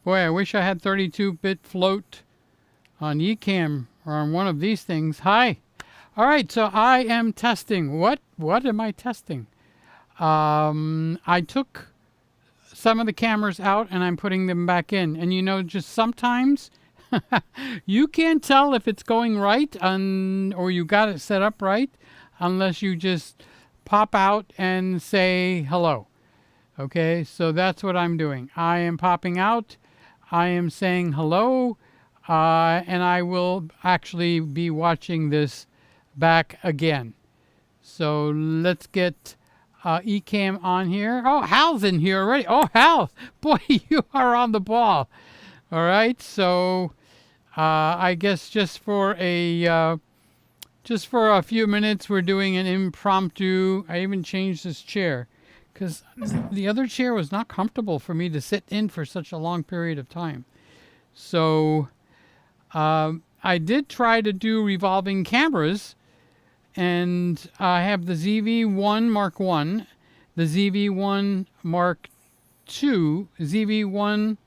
Boy, I wish I had 32-bit float on Ecamm or on one of these things. Hi. All right, so I am testing. What am I testing? I took some of the cameras out and I'm putting them back in. And you know, just sometimes you can't tell if it's going right or you got it set up right unless you just pop out and say hello. Okay, so that's what I'm doing. I am popping out. I am saying hello. And I will actually be watching this back again. So let's get Ecamm on here. Oh, Hal's in here already. Oh, Hal, boy, you are on the ball. All right, so I guess just for a few minutes, we're doing an impromptu. I even changed this chair because the other chair was not comfortable for me to sit in for such a long period of time. So I did try to do revolving cameras, and I have the ZV-1 Mark I, the ZV-1 Mark II, ZV-1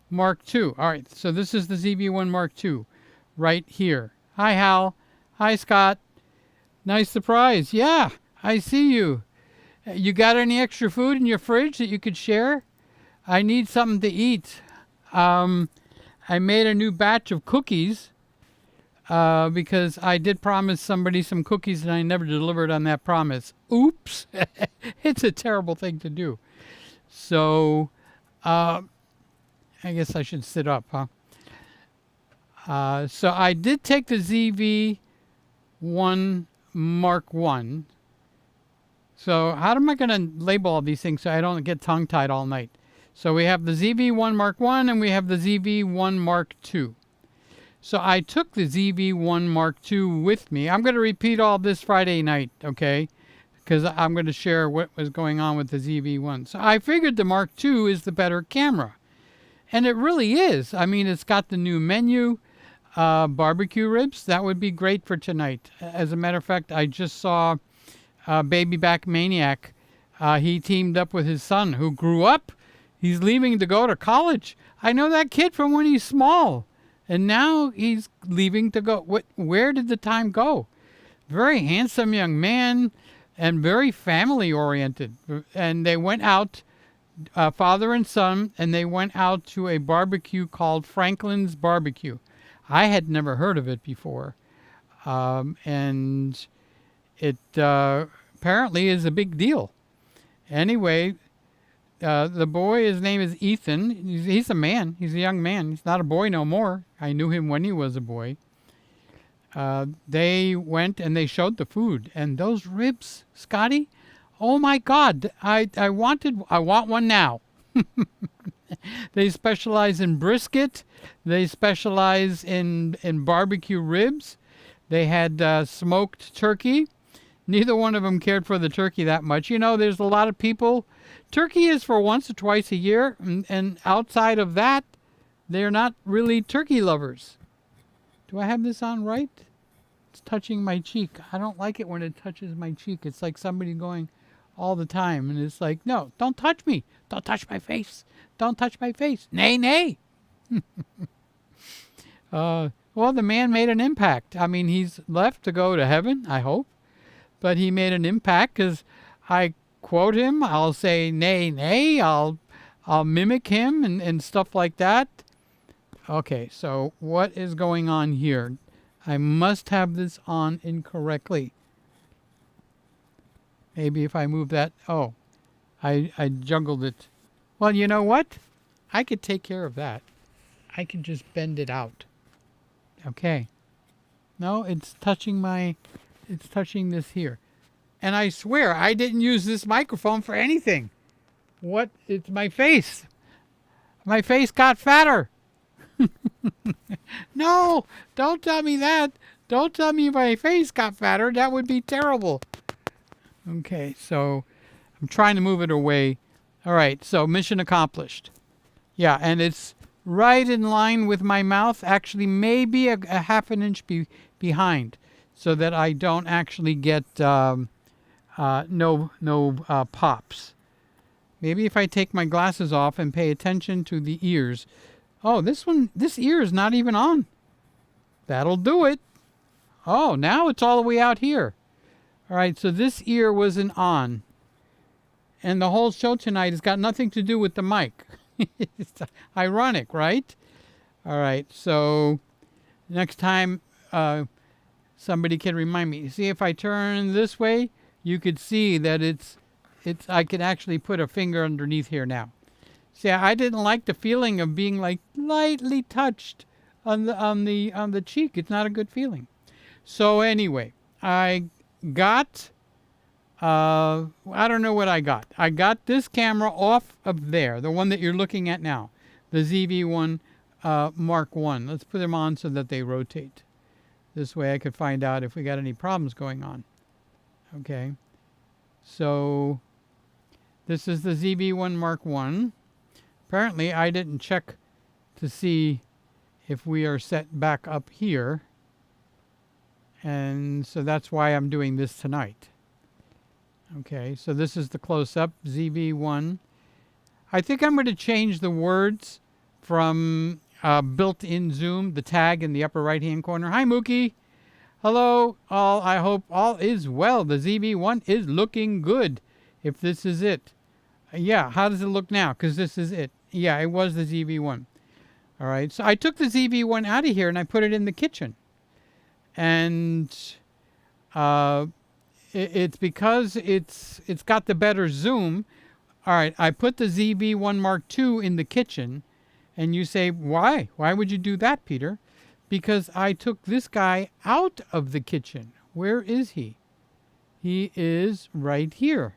Mark II. All right, so this is the ZV-1 Mark II right here. Hi, Hal. Hi, Scott. Nice surprise. Yeah, I see you. You got any extra food in your fridge that you could share? I need something to eat. I made a new batch of cookies because I did promise somebody some cookies and I never delivered on that promise. Oops. It's a terrible thing to do. So I guess I should sit up, huh? So I did take the ZV-1 Mark I. So how am I going to label all these things so I don't get tongue-tied all night? So we have the ZV-1 Mark I and we have the ZV-1 Mark II. So I took the ZV-1 Mark II with me. I'm going to repeat all this Friday night, okay? Because I'm going to share what was going on with the ZV-1. So I figured the Mark II is the better camera. And it really is. I mean, it's got the new menu, barbecue ribs. That would be great for tonight. As a matter of fact, I just saw Baby Back Maniac. He teamed up with his son who grew up. He's leaving to go to college. I know that kid from when he's small. And now he's leaving to go. Where did the time go? Very handsome young man and very family oriented. And they went out, father and son, and they went out to a barbecue called Franklin's Barbecue. I had never heard of it before. And it apparently is a big deal. Anyway, the boy, his name is Ethan. He's a man. He's a young man. He's not a boy no more. I knew him when he was a boy. They went and they showed the food. And those ribs, Scotty, oh my God, I want one now. They specialize in brisket. They specialize in barbecue ribs. They had smoked turkey. Neither one of them cared for the turkey that much. You know, there's a lot of people. Turkey is for once or twice a year, and outside of that, they're not really turkey lovers. Do I have this on right? It's touching my cheek. I don't like it when it touches my cheek. It's like somebody going all the time, and it's like, no, don't touch me. Don't touch my face. Don't touch my face. Nay, nay. Well, the man made an impact. I mean, he's left to go to heaven, I hope. But he made an impact because I quote him. I'll say, nay, nay. I'll mimic him and stuff like that. Okay, so what is going on here? I must have this on incorrectly. Maybe if I move that. Oh, I juggled it. Well, you know what? I could take care of that. I can just bend it out. Okay. No, it's touching this here. And I swear I didn't use this microphone for anything. What? It's my face. My face got fatter. No, don't tell me that. Don't tell me my face got fatter. That would be terrible. Okay, so I'm trying to move it away. All right, so mission accomplished. Yeah, and it's right in line with my mouth. Actually, maybe a half an inch behind, so that I don't actually get no pops. Maybe if I take my glasses off and pay attention to the ears. Oh, this ear is not even on. That'll do it. Oh, now it's all the way out here. All right, so this ear wasn't on. And the whole show tonight has got nothing to do with the mic. It's ironic, right? All right, so next time somebody can remind me. See, if I turn this way, you could see that I could actually put a finger underneath here now. See, I didn't like the feeling of being like lightly touched on the cheek. It's not a good feeling. So anyway, I got I don't know what I got. I got this camera off of there, the one that you're looking at now, the ZV-1 Mark I. Let's put them on so that they rotate. This way I could find out if we got any problems going on. Okay. So this is the ZV-1 Mark I. Apparently I didn't check to see if we are set back up here. And so that's why I'm doing this tonight. Okay, so this is the close-up, ZV-1. I think I'm going to change the words from built-in zoom, the tag in the upper right-hand corner. Hi, Mookie. Hello, all. I hope all is well. The ZV-1 is looking good, if this is it. Yeah, how does it look now? Because this is it. Yeah, it was the ZV-1. All right, so I took the ZV-1 out of here and I put it in the kitchen. And it's because it's got the better zoom. All right, I put the ZV-1 Mark II in the kitchen. And you say, why? Why would you do that, Peter? Because I took this guy out of the kitchen. Where is he? He is right here.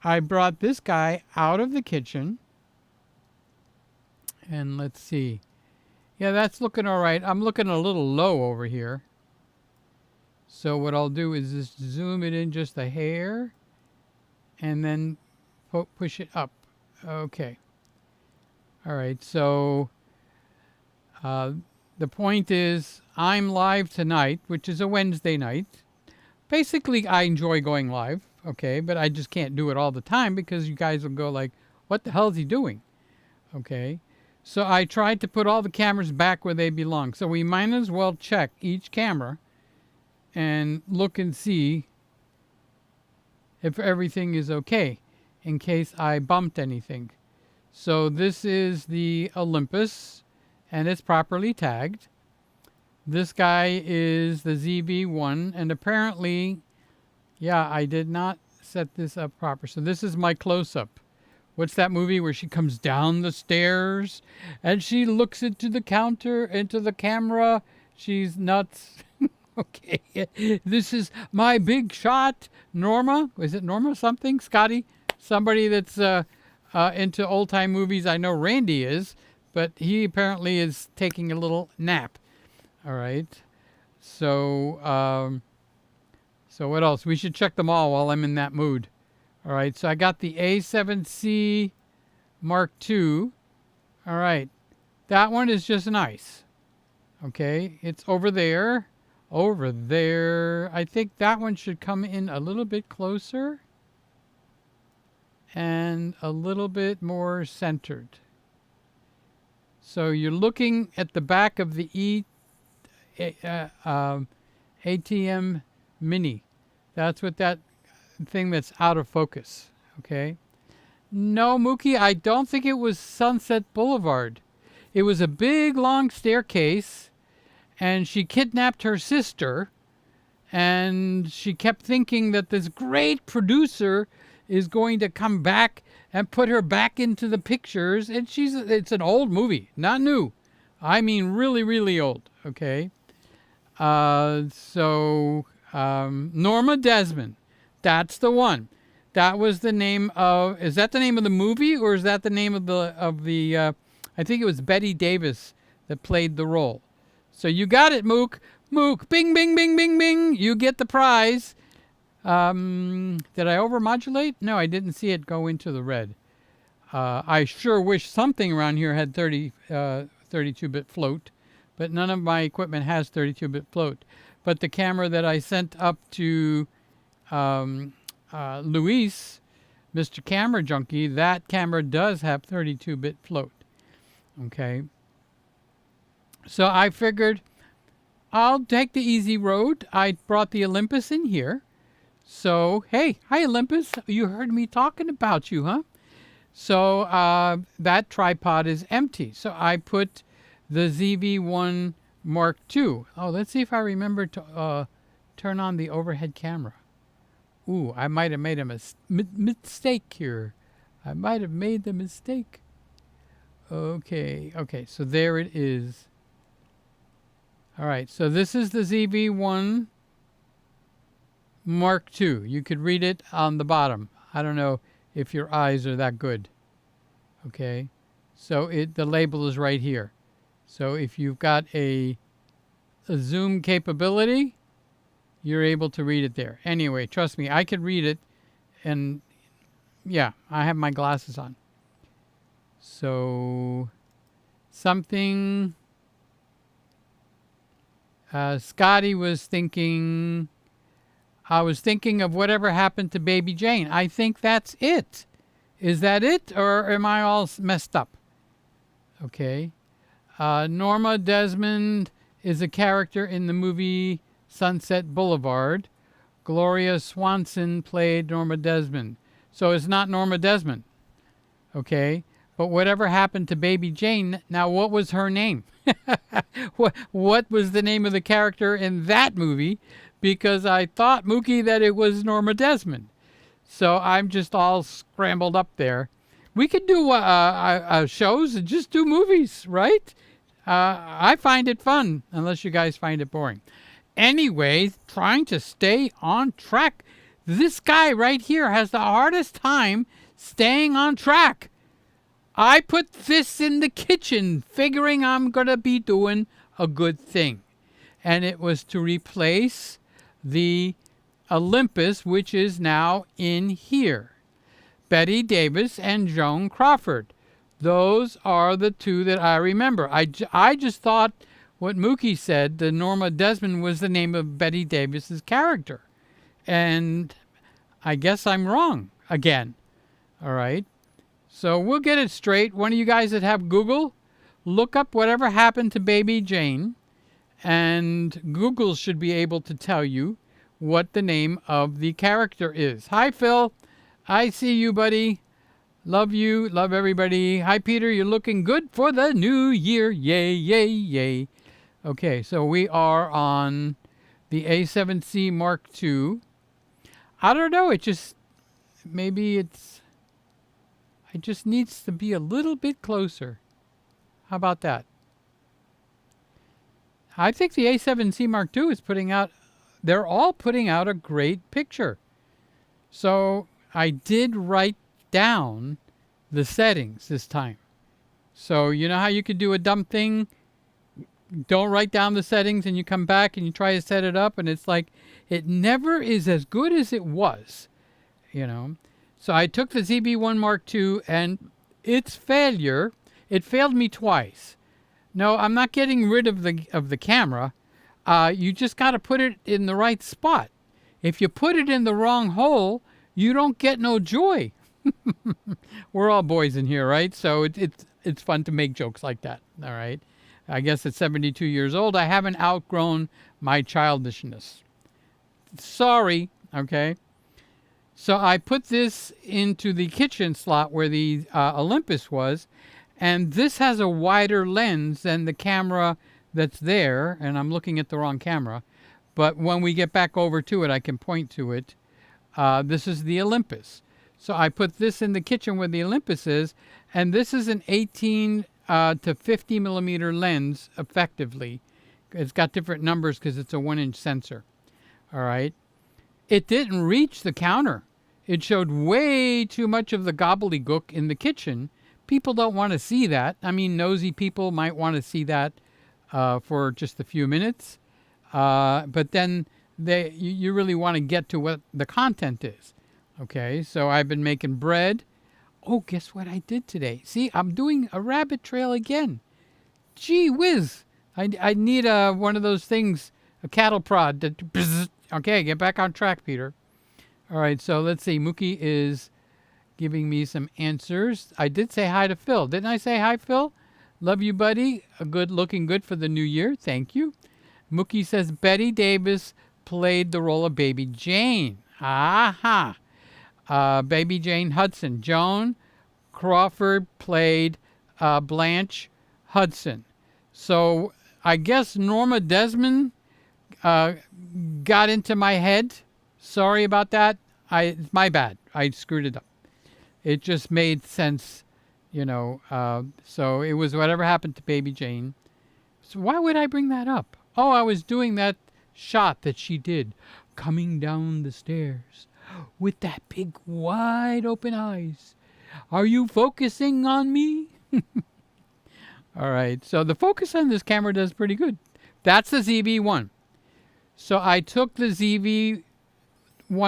I brought this guy out of the kitchen. And let's see. Yeah, that's looking all right. I'm looking a little low over here. So what I'll do is just zoom it in just a hair. And then push it up. Okay. All right, so the point is I'm live tonight, which is a Wednesday night. Basically, I enjoy going live, okay, but I just can't do it all the time because you guys will go like, what the hell is he doing? Okay, so I tried to put all the cameras back where they belong. So we might as well check each camera and look and see if everything is okay in case I bumped anything. So this is the Olympus, and it's properly tagged. This guy is the ZV-1, and apparently, yeah, I did not set this up proper. So this is my close-up. What's that movie where she comes down the stairs, and she looks into the counter, into the camera? She's nuts. Okay, this is my big shot. Norma, is it Norma something? Scotty? Somebody that's... into old-time movies. I know Randy is, but he apparently is taking a little nap. All right. So, so what else? We should check them all while I'm in that mood. All right. So I got the A7C Mark II. All right. That one is just nice. Okay. It's over there. Over there. I think that one should come in a little bit closer. And a little bit more centered. So you're looking at the back of the ATM Mini. That's what that thing that's out of focus. Okay. No, Mookie, I don't think it was Sunset Boulevard. It was a big, long staircase, and she kidnapped her sister, and she kept thinking that this great producer is going to come back and put her back into the pictures. And it's an old movie, not new. I mean, really, really old. Okay. Norma Desmond. That's the one. That was the name of, is that the name of the movie, or is that the name of the I think it was Betty Davis that played the role. So you got it, Mook. Mook, bing, bing, bing, bing, bing. You get the prize. Did I overmodulate? No, I didn't see it go into the red. I sure wish something around here had 32-bit float, but none of my equipment has 32-bit float. But the camera that I sent up to Luis Mr. Camera Junkie, that camera does have 32-bit float. Okay. So I figured I'll take the easy road. I brought the Olympus in here. So, hey, hi Olympus. You heard me talking about you, huh? So that tripod is empty. So I put the ZV-1 Mark II. Oh, let's see if I remember to turn on the overhead camera. Ooh, I might have made a mistake here. I might have made the mistake. Okay, so there it is. All right, so this is the ZV-1 Mark II. You could read it on the bottom. I don't know if your eyes are that good. Okay, so the label is right here. So if you've got a zoom capability, you're able to read it there. Anyway, trust me, I could read it, and yeah, I have my glasses on. So something Scotty was thinking, I was thinking of whatever happened to Baby Jane. I think that's it. Is that it, or am I all messed up? Okay. Norma Desmond is a character in the movie Sunset Boulevard. Gloria Swanson played Norma Desmond. So it's not Norma Desmond. Okay. But whatever happened to Baby Jane, now what was her name? What was the name of the character in that movie? Because I thought, Mookie, that it was Norma Desmond. So I'm just all scrambled up there. We could do shows and just do movies, right? I find it fun, unless you guys find it boring. Anyway, trying to stay on track. This guy right here has the hardest time staying on track. I put this in the kitchen, figuring I'm going to be doing a good thing. And it was to replace the Olympus, which is now in here. Betty Davis and Joan Crawford. Those are the two that I remember. I just thought what Mookie said, the Norma Desmond was the name of Betty Davis's character. And I guess I'm wrong again. All right. So we'll get it straight. One of you guys that have Google, look up whatever happened to Baby Jane, and Google should be able to tell you what the name of the character is. Hi, Phil. I see you, buddy. Love you. Love everybody. Hi, Peter. You're looking good for the new year. Yay, yay, yay. Okay, so we are on the A7C Mark II. I don't know. It just needs to be a little bit closer. How about that? I think the A7C Mark II is they're all putting out a great picture. So I did write down the settings this time. So you know how you could do a dumb thing? Don't write down the settings and you come back and you try to set it up and it's like, it never is as good as it was, you know. So I took the ZV-1 Mark II and its failure, it failed me twice. No, I'm not getting rid of the camera. You just got to put it in the right spot. If you put it in the wrong hole, you don't get no joy. We're all boys in here, right? So it's fun to make jokes like that, all right? I guess at 72 years old, I haven't outgrown my childishness. Sorry, okay? So I put this into the kitchen slot where the Olympus was, and this has a wider lens than the camera that's there, and I'm looking at the wrong camera, but when we get back over to it, I can point to it. This is the Olympus. So I put this in the kitchen where the Olympus is, and this is an 18 to 50 millimeter lens, effectively. It's got different numbers because it's a 1-inch sensor. All right. It didn't reach the counter. It showed way too much of the gobbledygook in the kitchen. People don't want to see that. I mean, nosy people might want to see that for just a few minutes. But then you really want to get to what the content is. Okay, so I've been making bread. Oh, guess what I did today? See, I'm doing a rabbit trail again. Gee whiz. I need one of those things, a cattle prod. Okay, get back on track, Peter. All right, so let's see. Mookie is giving me some answers. I did say hi to Phil. Didn't I say hi, Phil? Love you, buddy. Looking good for the new year. Thank you. Mookie says Betty Davis played the role of Baby Jane. Aha. Baby Jane Hudson. Joan Crawford played Blanche Hudson. So I guess Norma Desmond got into my head. Sorry about that. It's my bad. I screwed it up. It just made sense, you know. So it was whatever happened to Baby Jane. So why would I bring that up? Oh, I was doing that shot that she did coming down the stairs with that big wide open eyes. Are you focusing on me? All right. So the focus on this camera does pretty good. That's the ZV-1. So I took the ZV-1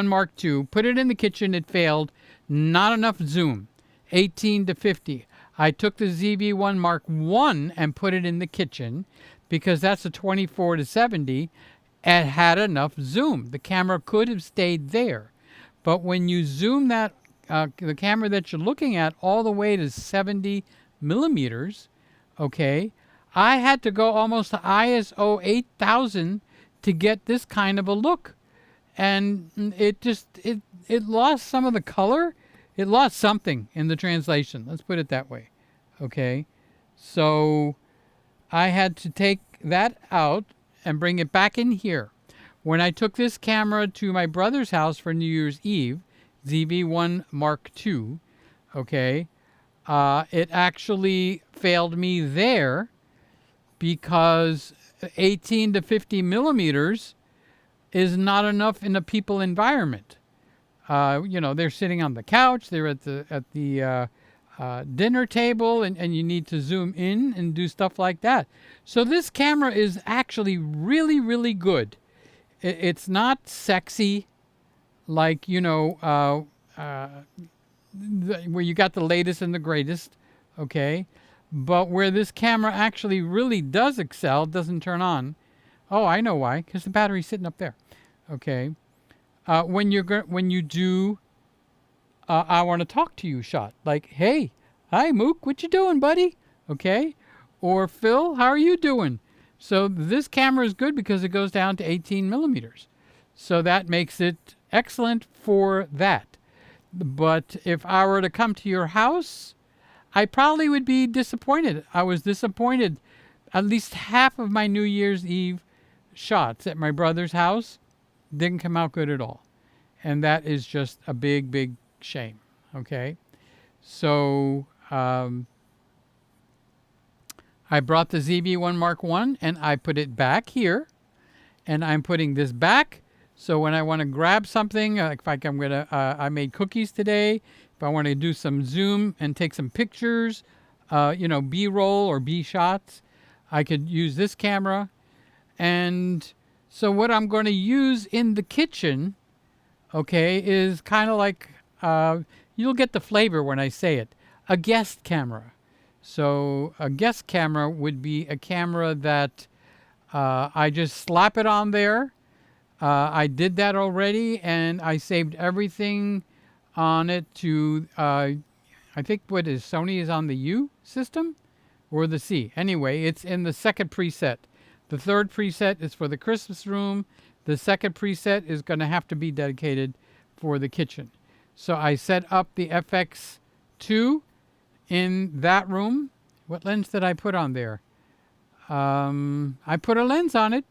Mark II, put it in the kitchen. It failed. Not enough zoom. 18 to 50. I took the ZV-1 Mark I and put it in the kitchen because that's a 24 to 70 and had enough zoom. The camera could have stayed there. But when you zoom that, the camera that you're looking at all the way to 70 millimeters, okay, I had to go almost to ISO 8000 to get this kind of a look. And it lost some of the color. It lost something in the translation. Let's put it that way. Okay. So I had to take that out and bring it back in here. When I took this camera to my brother's house for New Year's Eve, ZV-1 Mark II, okay, it actually failed me there because 18 to 50 millimeters is not enough in a people environment. You know, they're sitting on the couch, they're at the dinner table, and you need to zoom in and do stuff like that. So this camera is actually really, really good. It's not sexy like, you know, where you got the latest and the greatest, okay? But where this camera actually really does excel, doesn't turn on. Oh, I know why, because the battery's sitting up there, okay? When you do I want to talk to you shot, like, hey, hi Mook, what you doing, buddy? Okay, or Phil, how are you doing? So this camera is good because it goes down to 18 millimeters, so that makes it excellent for that. But if I were to come to your house, I probably would be disappointed. I was disappointed. At least half of my New Year's Eve shots at my brother's house didn't come out good at all. And that is just a big, big shame. Okay. So I brought the ZV-1 Mark I and I put it back here. And I'm putting this back. So when I want to grab something, like I made cookies today. If I want to do some zoom and take some pictures, you know, B-roll or B-shots, I could use this camera. And so what I'm going to use in the kitchen, okay, is kind of like, you'll get the flavor when I say it, a guest camera. So a guest camera would be a camera that I just slap it on there. I did that already, and I saved everything on it to, I think what is Sony is on the U system or the C. Anyway, it's in the second preset. The third preset is for the Christmas room. The second preset is going to have to be dedicated for the kitchen. So I set up the FX2 in that room. What lens did I put on there? I put a lens on it.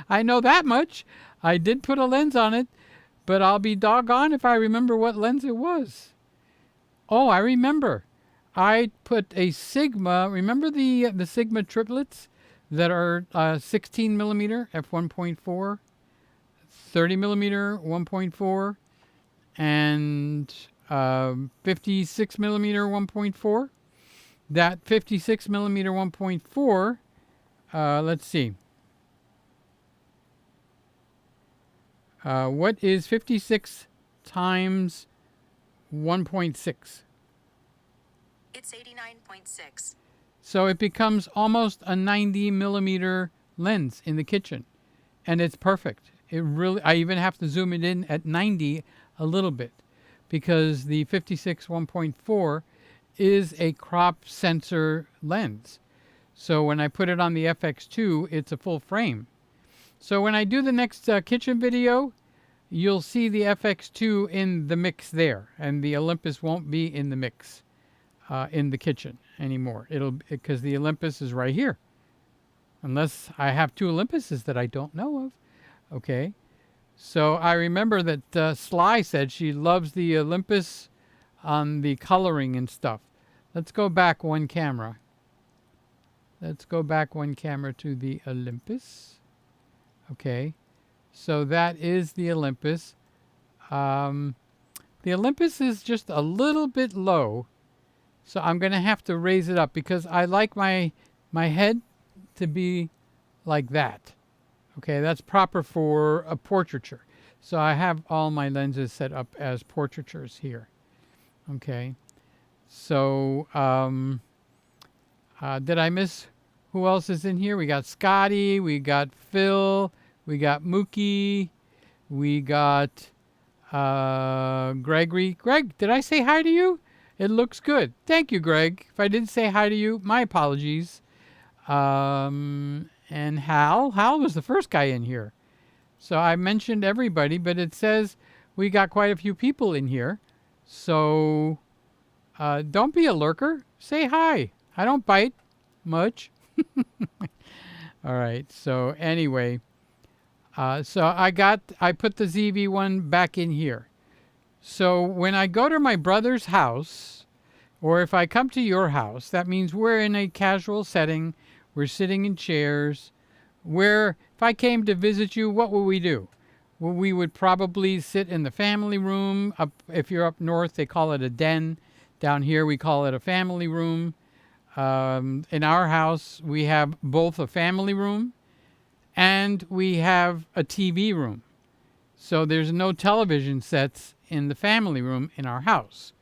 I know that much. I did put a lens on it, but I'll be doggone if I remember what lens it was. Oh, I remember. I put a Sigma. Remember the Sigma triplets that are 16 millimeter f1.4, 30 millimeter 1.4, and 56 millimeter 1.4. That 56 millimeter 1.4, let's see. What is 56 times 1.6? It's 89.6. So it becomes almost a 90 millimeter lens in the kitchen. And it's perfect. It really, I even have to zoom it in at 90 a little bit. because the 56 1.4 is a crop sensor lens. So when I put it on the FX2, it's a full frame. So when I do the next kitchen video, you'll see the FX2 in the mix there, and the Olympus won't be in the mix in the kitchen anymore. It'll, because the Olympus is right here, unless I have two Olympuses that I don't know of. Okay, so I remember that Sly said she loves the Olympus on the coloring and stuff. Let's go back one camera. Let's go back one camera to the Olympus. Okay, so that is the Olympus. The Olympus is just a little bit low, so I'm going to have to raise it up because I like my head to be like that. Okay, that's proper for a portraiture. So I have all my lenses set up as portraitures here. Okay, so did I miss who else is in here? We got Scotty, we got Phil, we got Mookie, we got Gregory. Greg, did I say hi to you? It looks good. Thank you, Greg. If I didn't say hi to you, my apologies. And Hal. Hal was the first guy in here. So I mentioned everybody, but it says we got quite a few people in here. So don't be a lurker. Say hi. I don't bite much. All right. So anyway, so I put the ZV-1 back in here. So when I go to my brother's house, or if I come to your house, that means we're in a casual setting. We're sitting in chairs. Where if I came to visit you, what would we do? Well, we would probably sit in the family room. Up, if you're up north, they call it a den. Down here, we call it a family room. In our house, we have both a family room and we have a TV room. So there's no television sets in the family room in our house.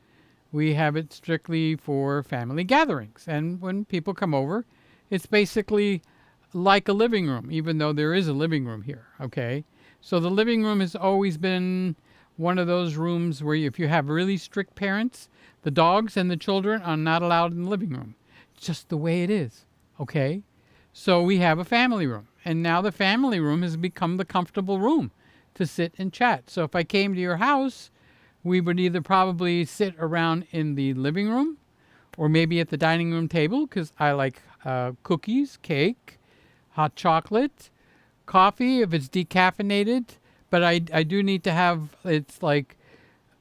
We have it strictly for family gatherings. And when people come over, it's basically like a living room, even though there is a living room here, okay? So the living room has always been one of those rooms where if you have really strict parents, the dogs and the children are not allowed in the living room. It's just the way it is, okay? So we have a family room, and now the family room has become the comfortable room to sit and chat. So if I came to your house, we would either probably sit around in the living room or maybe at the dining room table, because I like cookies, cake, hot chocolate, coffee if it's decaffeinated. But I do need to have, it's like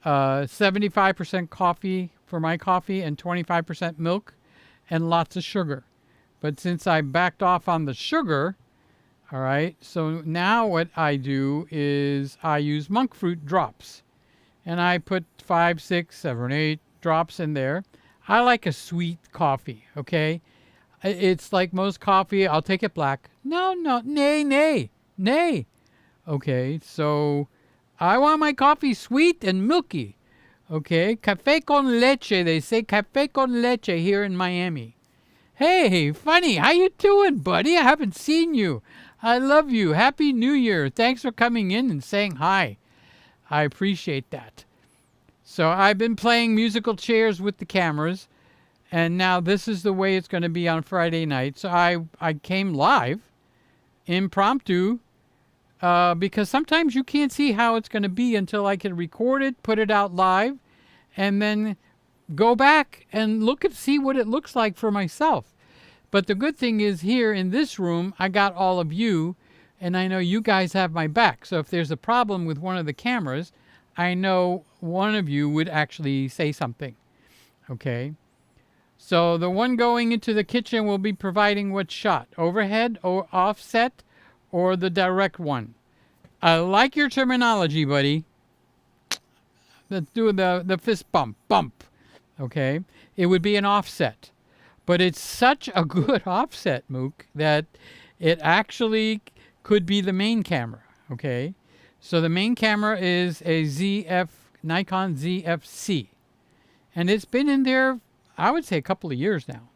75% coffee for my coffee and 25% milk and lots of sugar. But since I backed off on the sugar, all right, so now what I do is I use monk fruit drops. And I put 5, 6, 7, 8 drops in there. I like a sweet coffee, okay? It's like most coffee, I'll take it black. No, nay. Okay, so I want my coffee sweet and milky. Okay, café con leche. They say café con leche here in Miami. Hey, funny, how you doing, buddy? I haven't seen you. I love you. Happy New Year. Thanks for coming in and saying hi. I appreciate that. So I've been playing musical chairs with the cameras, and now this is the way it's going to be on Friday night. So I came live, impromptu, because sometimes you can't see how it's going to be until I can record it, put it out live, and then go back and see what it looks like for myself. But the good thing is here in this room, I got all of you, and I know you guys have my back. So if there's a problem with one of the cameras, I know one of you would actually say something. Okay? So the one going into the kitchen will be providing what shot? Overhead or offset or the direct one? I like your terminology, buddy. Let's do the fist bump. Okay? It would be an offset. But it's such a good offset, Mook, that it actually could be the main camera. Okay? So the main camera is a Nikon ZF-C. And it's been in there, I would say, a couple of years now.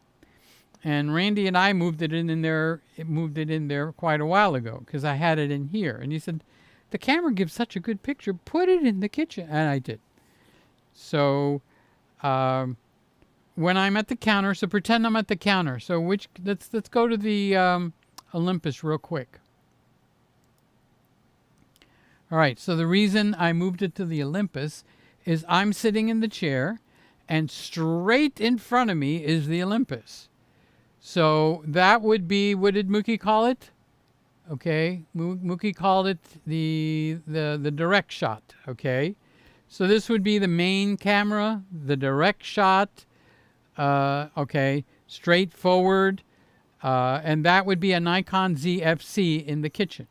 And Randy and I moved it in there quite a while ago because I had it in here. And he said, the camera gives such a good picture, put it in the kitchen. And I did. So when I'm at the counter, so pretend I'm at the counter. So let's go to the Olympus real quick. All right, so the reason I moved it to the Olympus is I'm sitting in the chair and straight in front of me is the Olympus. So that would be, what did Mookie call it? Okay, Mookie called it the direct shot, okay? So this would be the main camera, the direct shot, okay, straightforward, and that would be a Nikon ZFC in the kitchen.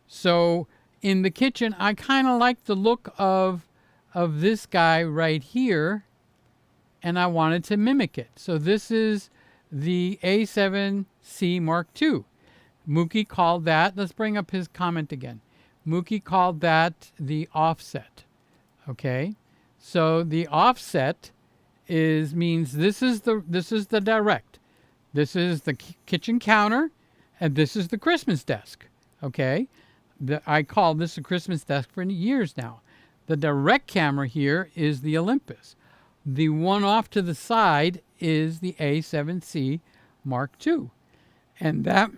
So in the kitchen, I kind of like the look of this guy right here, and I wanted to mimic it. So this is the A7C Mark II. Mookie called that, let's bring up his comment again. Mookie called that the offset. Okay, so the offset means this is the direct. This is the kitchen counter, and this is the Christmas desk. Okay, I call this a Christmas desk for years now. The direct camera here is the Olympus. The one off to the side is the A7C Mark II. And that,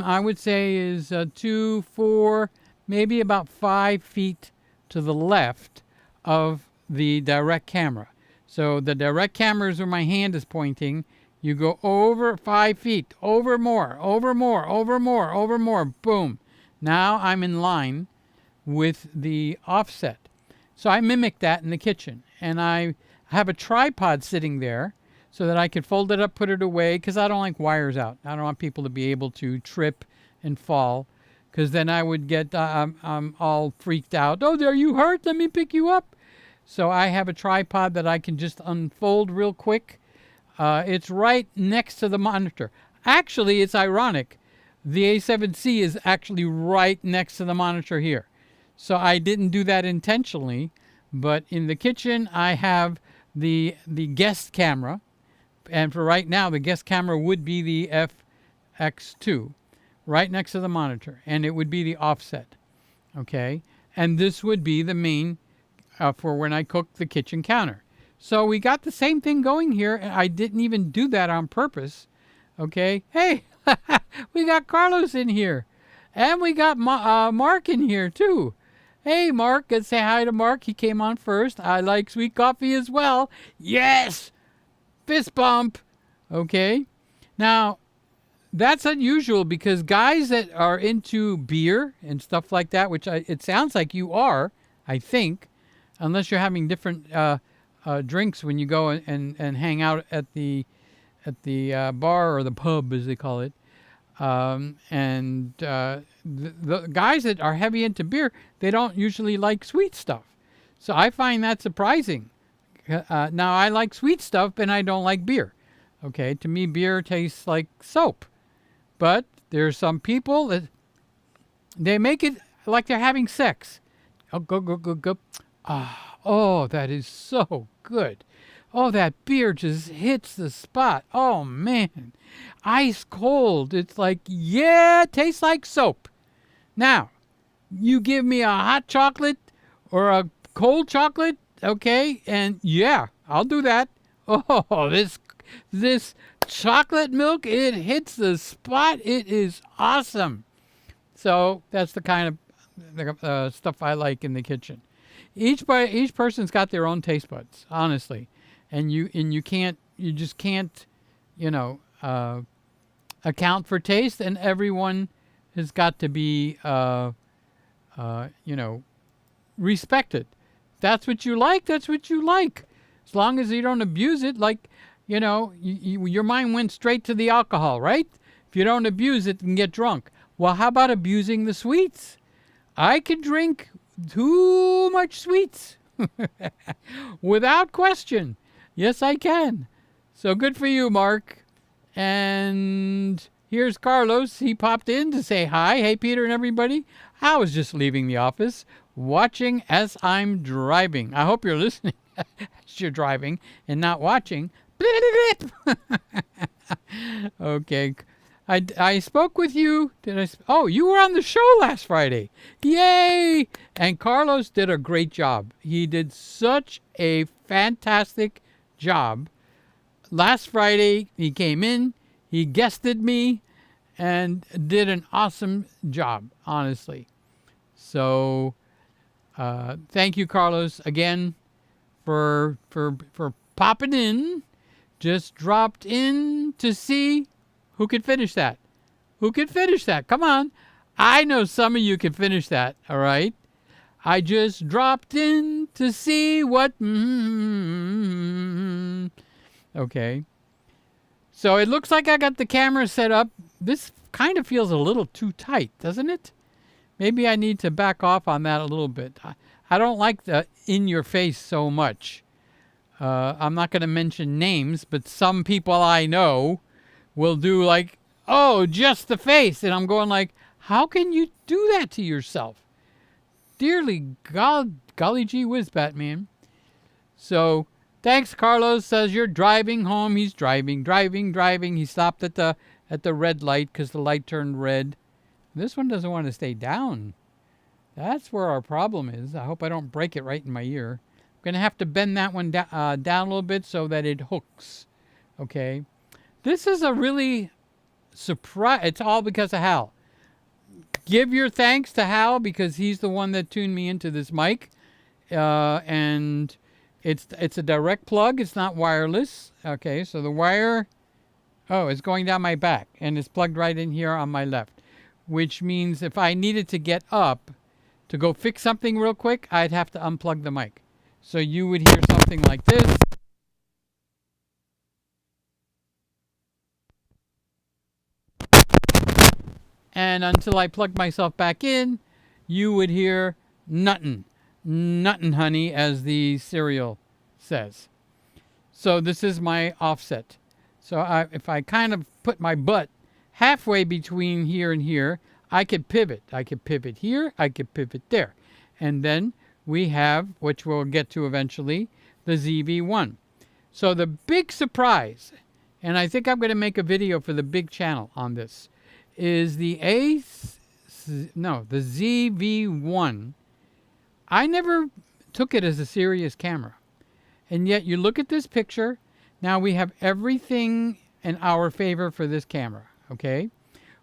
I would say, is 2, 4, maybe about 5 feet to the left of the direct camera. So the direct camera is where my hand is pointing. You go over 5 feet, over more, over more, over more, over more, boom. Now I'm in line with the offset. So I mimic that in the kitchen. And I have a tripod sitting there so that I could fold it up, put it away, because I don't like wires out. I don't want people to be able to trip and fall, because then I would get I'm all freaked out. Oh, are you hurt? Let me pick you up. So I have a tripod that I can just unfold real quick. It's right next to the monitor. Actually, it's ironic. The A7C is actually right next to the monitor here. So I didn't do that intentionally, but in the kitchen I have the guest camera, and for right now the guest camera would be the FX2 right next to the monitor, and it would be the offset. Okay, and this would be the main for when I cook the kitchen counter. So we got the same thing going here. I didn't even do that on purpose. Okay, hey, we got Carlos in here, and we got Mark in here too. Hey, Mark, let's say hi to Mark. He came on first. I like sweet coffee as well. Yes, fist bump. Okay, now that's unusual because guys that are into beer and stuff like that, which it sounds like you are, I think, unless you're having different drinks when you go and hang out at the bar or the pub, as they call it. The guys that are heavy into beer, they don't usually like sweet stuff. So I find that surprising. Now, I like sweet stuff, and I don't like beer. Okay, to me, beer tastes like soap. But there's some people that they make it like they're having sex. Oh, go. Oh, that is so good. Oh, that beer just hits the spot. Oh, man. Ice cold. It's like, yeah, it tastes like soap. Now, you give me a hot chocolate or a cold chocolate, okay, and yeah, I'll do that. Oh, this chocolate milk, it hits the spot. It is awesome. So that's the kind of stuff I like in the kitchen. Each person's got their own taste buds, honestly. And you just can't, account for taste, and everyone has got to be, respected. That's what you like. That's what you like. As long as you don't abuse it, like, your mind went straight to the alcohol, right? If you don't abuse it, you can get drunk. Well, how about abusing the sweets? I could drink too much sweets without question. Yes, I can. So good for you, Mark. And here's Carlos. He popped in to say hi. Hey, Peter and everybody. I was just leaving the office, watching as I'm driving. I hope you're listening as you're driving and not watching. Okay. I spoke with you. Oh, you were on the show last Friday. Yay! And Carlos did a great job. He did such a fantastic job. Last Friday, he came in, he guested me, and did an awesome job, honestly. So, thank you, Carlos, again for popping in. Just dropped in to see who could finish that. Who could finish that? Come on. I know some of you can finish that, all right? I just dropped in to see what... Okay. So it looks like I got the camera set up. This kind of feels a little too tight, doesn't it? Maybe I need to back off on that a little bit. I don't like the in your face so much. I'm not going to mention names, but some people I know will do like, oh, just the face. And I'm going like, how can you do that to yourself? Dearly golly gee whiz, Batman. So thanks, Carlos. Says you're driving home. He's driving. He stopped at the red light because the light turned red. This one doesn't want to stay down. That's where our problem is. I hope I don't break it right in my ear. I'm going to have to bend that one down a little bit so that it hooks. Okay. This is a really surprise. It's all because of Hal. Give your thanks to Hal because he's the one that tuned me into this mic. And it's a direct plug. It's not wireless. Okay. So the wire, it's going down my back and it's plugged right in here on my left, which means if I needed to get up to go fix something real quick, I'd have to unplug the mic. So you would hear something like this. And until I plug myself back in, you would hear nuttin', honey, as the cereal says. So this is my offset. So if I kind of put my butt halfway between here and here, I could pivot. I could pivot here, I could pivot there. And then we have, which we'll get to eventually, the ZV-1. So the big surprise, and I think I'm going to make a video for the big channel on this, is the ZV-1. I never took it as a serious camera. And yet you look at this picture, now we have everything in our favor for this camera, okay?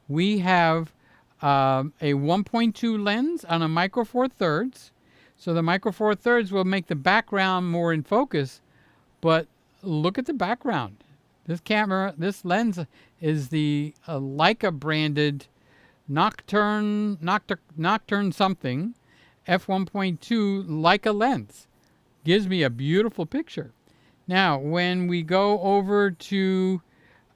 We have a 1.2 lens on a micro four thirds. So the micro four thirds will make the background more in focus, but look at the background. This lens is the Leica branded Nocturne something f1.2 Leica lens. Gives me a beautiful picture. Now, when we go over to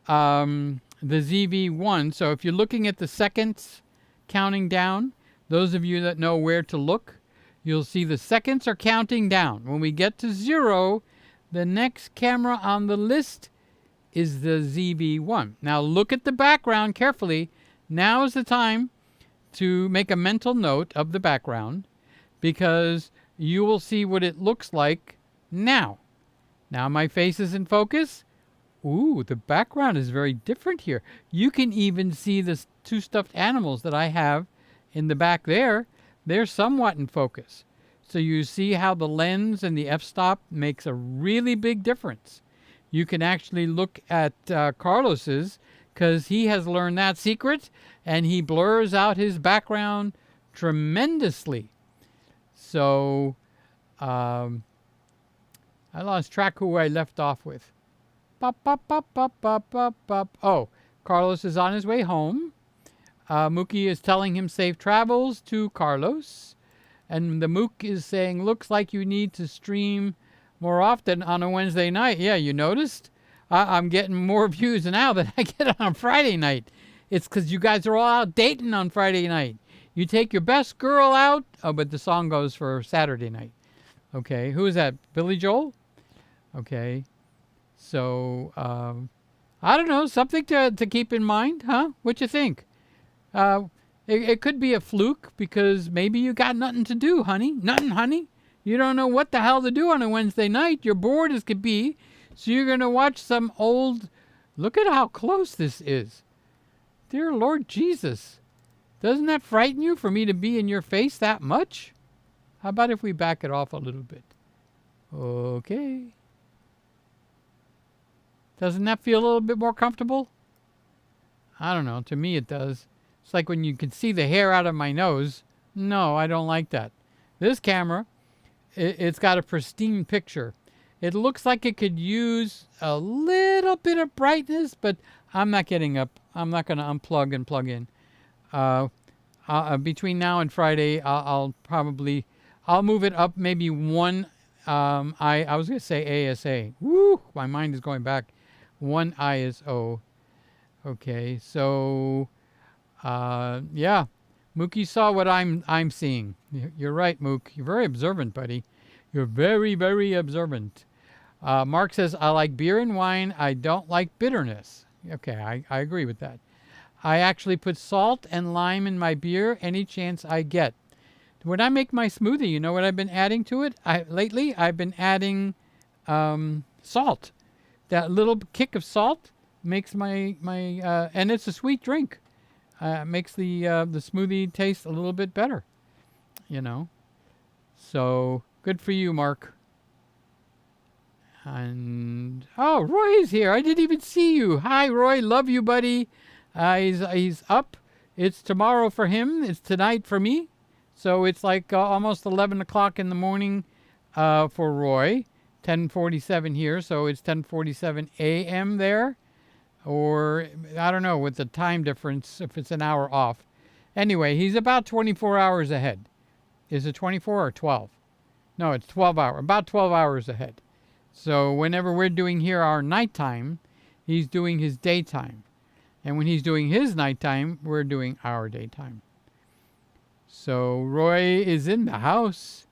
the ZV-1, so if you're looking at the seconds counting down, those of you that know where to look, you'll see the seconds are counting down. When we get to 0, the next camera on the list is the ZV-1. Now look at the background carefully. Now is the time to make a mental note of the background because you will see what it looks like now. Now my face is in focus. Ooh, the background is very different here. You can even see the two stuffed animals that I have in the back there. They're somewhat in focus. So you see how the lens and the f-stop makes a really big difference. You can actually look at Carlos's because he has learned that secret and he blurs out his background tremendously. So I lost track who I left off with. Bop, bop, bop, bop, bop, bop, bop. Oh, Carlos is on his way home. Mookie is telling him safe travels to Carlos. And the Mook is saying, looks like you need to stream more often on a Wednesday night. Yeah, you noticed? I'm getting more views now than I get on a Friday night. It's because you guys are all out dating on Friday night. You take your best girl out. Oh, but the song goes for Saturday night. Okay, who is that? Billy Joel? Okay. So, I don't know, something to keep in mind, huh? What you think? It could be a fluke because maybe you got nothing to do, honey. Nothing, honey. You don't know what the hell to do on a Wednesday night. You're bored as could be. So you're going to watch some old... Look at how close this is. Dear Lord Jesus. Doesn't that frighten you for me to be in your face that much? How about if we back it off a little bit? Okay. Doesn't that feel a little bit more comfortable? I don't know. To me, it does. It's like when you can see the hair out of my nose. No, I don't like that. This camera, it's got a pristine picture. It looks like it could use a little bit of brightness, but I'm not getting up. I'm not going to unplug and plug in. Between now and Friday, I'll move it up maybe one. I was going to say ASA. Woo! My mind is going back. One ISO. Okay, so yeah, Mookie saw what I'm seeing. You're right, Mook. You're very observant, buddy. You're very, very observant. Mark says, I like beer and wine. I don't like bitterness. Okay, I agree with that. I actually put salt and lime in my beer any chance I get. When I make my smoothie, you know what I've been adding to it? Lately, I've been adding salt. That little kick of salt makes my and it's a sweet drink. Makes the smoothie taste a little bit better. You know. So good for you, Mark. And oh, Roy's here. I didn't even see you. Hi, Roy. Love you, buddy. He's up. It's tomorrow for him. It's tonight for me. So it's like almost 11 o'clock in the morning for Roy. 10:47 here, so it's 10:47 a.m. there. Or I don't know with the time difference if it's an hour off. Anyway, he's about 24 hours ahead. Is it 24 or 12? No, it's 12 hours. About 12 hours ahead. So whenever we're doing here our nighttime, he's doing his daytime. And when he's doing his nighttime, we're doing our daytime. So Roy is in the house.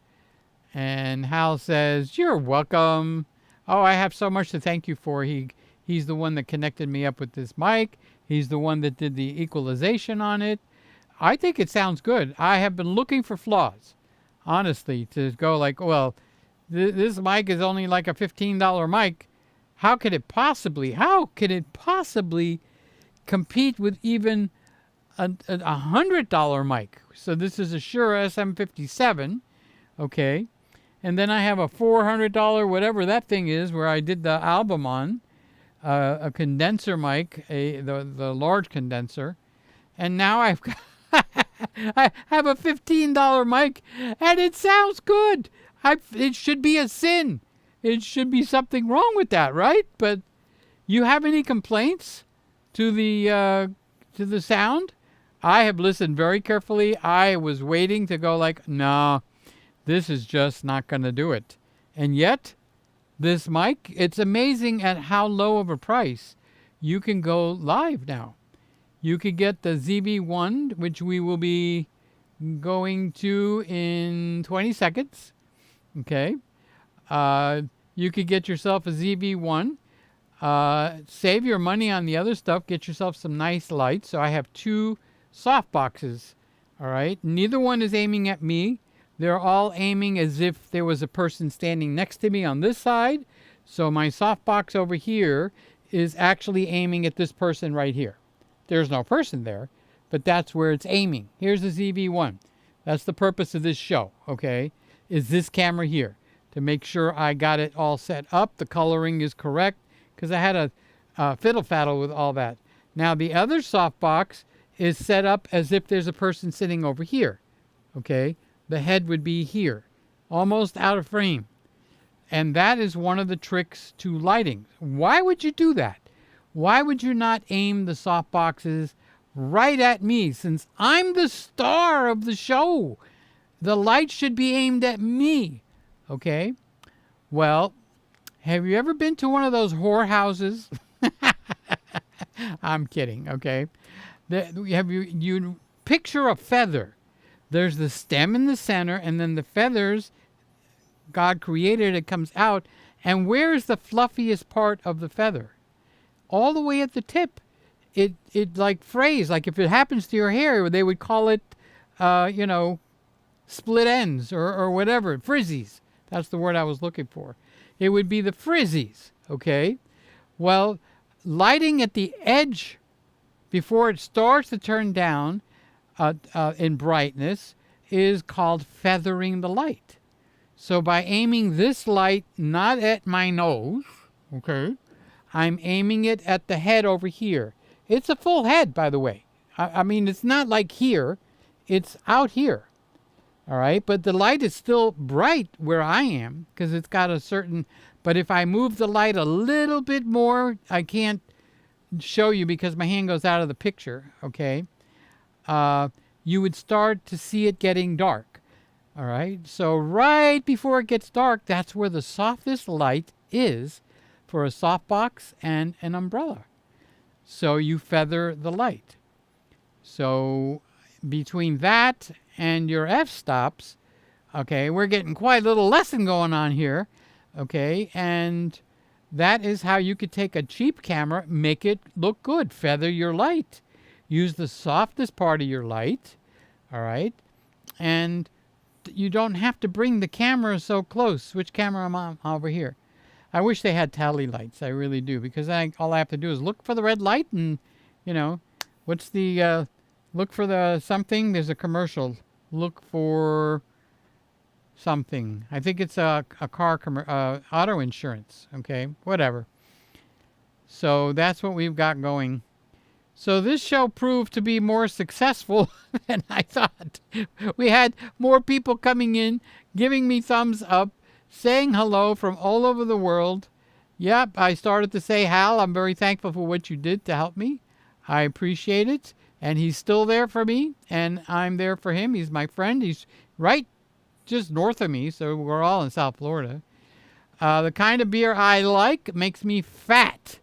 And Hal says, you're welcome. Oh, I have so much to thank you for. He's the one that connected me up with this mic. He's the one that did the equalization on it. I think it sounds good. I have been looking for flaws, honestly, to go like, well, this mic is only like a $15 mic. How could it possibly compete with even a $100 mic? So this is a Shure SM57, okay? And then I have a $400, whatever that thing is, where I did the album on, a condenser mic, the large condenser. And now I've got I have a $15 mic, and it sounds good. It should be a sin. It should be something wrong with that, right? But you have any complaints to the sound? I have listened very carefully. I was waiting to go like, no, this is just not going to do it. And yet, this mic, it's amazing at how low of a price you can go live now. You could get the ZV-1, which we will be going to in 20 seconds. Okay. You could get yourself a ZV-1. Save your money on the other stuff. Get yourself some nice lights. So I have two soft boxes. All right. Neither one is aiming at me. They're all aiming as if there was a person standing next to me on this side. So my softbox over here is actually aiming at this person right here. There's no person there, but that's where it's aiming. Here's the ZV-1. That's the purpose of this show, okay, is this camera here to make sure I got it all set up. The coloring is correct because I had a fiddle-faddle with all that. Now, the other softbox is set up as if there's a person sitting over here, okay? The head would be here, almost out of frame. And that is one of the tricks to lighting. Why would you do that? Why would you not aim the softboxes right at me since I'm the star of the show? The light should be aimed at me, okay? Well, have you ever been to one of those whorehouses? I'm kidding, okay? You picture a feather. There's the stem in the center, and then the feathers, God created it, comes out. And where's the fluffiest part of the feather? All the way at the tip. It like frays. Like if it happens to your hair, they would call it, split ends or whatever. Frizzies. That's the word I was looking for. It would be the frizzies, okay? Well, lighting at the edge before it starts to turn down in brightness is called feathering the light. So by aiming this light not at my nose, okay, I'm aiming it at the head over here. It's a full head, by the way. I mean, it's not like here. It's out here. All right, but the light is still bright where I am because it's got a certain, but if I move the light a little bit more, I can't show you because my hand goes out of the picture, okay? You would start to see it getting dark, all right? So right before it gets dark, that's where the softest light is for a softbox and an umbrella. So you feather the light. So between that and your f-stops, okay, we're getting quite a little lesson going on here, okay, and that is how you could take a cheap camera, make it look good, feather your light, use the softest part of your light, all right, and you don't have to bring the camera so close. Which camera am I over here? I wish they had tally lights, I really do, because all I have to do is look for the red light and, you know, what's the, look for the something, there's a commercial, look for something. I think it's a car auto insurance, okay, whatever. So that's what we've got going. So this show proved to be more successful than I thought. We had more people coming in, giving me thumbs up, saying hello from all over the world. Yep, I started to say, Hal, I'm very thankful for what you did to help me. I appreciate it. And he's still there for me, and I'm there for him. He's my friend. He's right just north of me, so we're all in South Florida. The kind of beer I like makes me fat.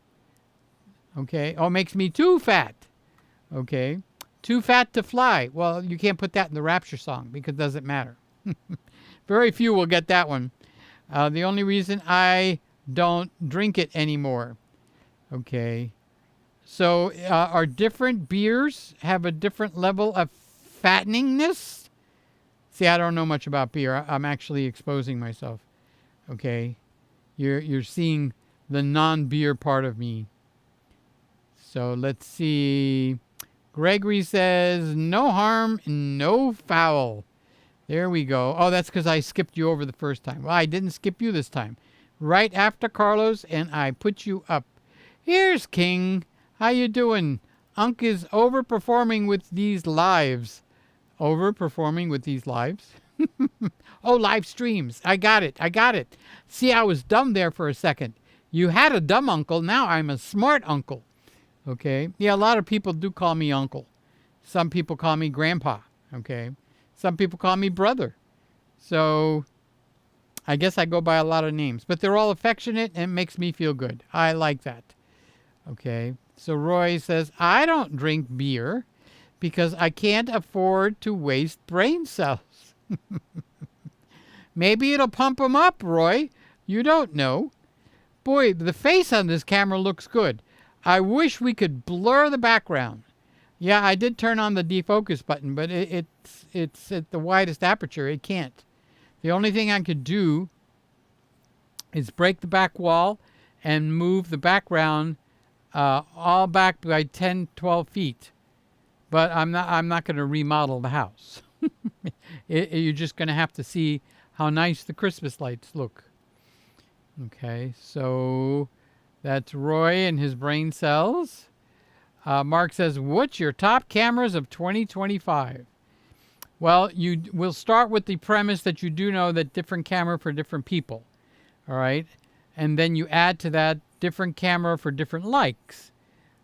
Okay. Oh, makes me too fat. Okay. Too fat to fly. Well, you can't put that in the Rapture song because it doesn't matter. Very few will get that one. The only reason I don't drink it anymore. Okay. So our different beers have a different level of fatteningness. See, I don't know much about beer. I'm actually exposing myself. Okay. You're seeing the non-beer part of me. So let's see. Gregory says, no harm, no foul. There we go. Oh, that's because I skipped you over the first time. Well, I didn't skip you this time. Right after Carlos, and I put you up. Here's King. How you doing? Unc is overperforming with these lives. Overperforming with these lives? Oh, live streams. I got it. See, I was dumb there for a second. You had a dumb uncle. Now I'm a smart uncle. Okay? Yeah, a lot of people do call me uncle. Some people call me grandpa. Okay? Some people call me brother. So I guess I go by a lot of names. But they're all affectionate and it makes me feel good. I like that. Okay? So Roy says, I don't drink beer because I can't afford to waste brain cells. Maybe it'll pump them up, Roy. You don't know. Boy, the face on this camera looks good. I wish we could blur the background. Yeah, I did turn on the defocus button, but it's at the widest aperture. It can't. The only thing I could do is break the back wall and move the background all back by 10, 12 feet. But I'm not going to remodel the house. You're just going to have to see how nice the Christmas lights look. Okay, so that's Roy and his brain cells. Mark says, what's your top cameras of 2025? Well, we'll start with the premise that you do know that different camera for different people. All right? And then you add to that different camera for different likes.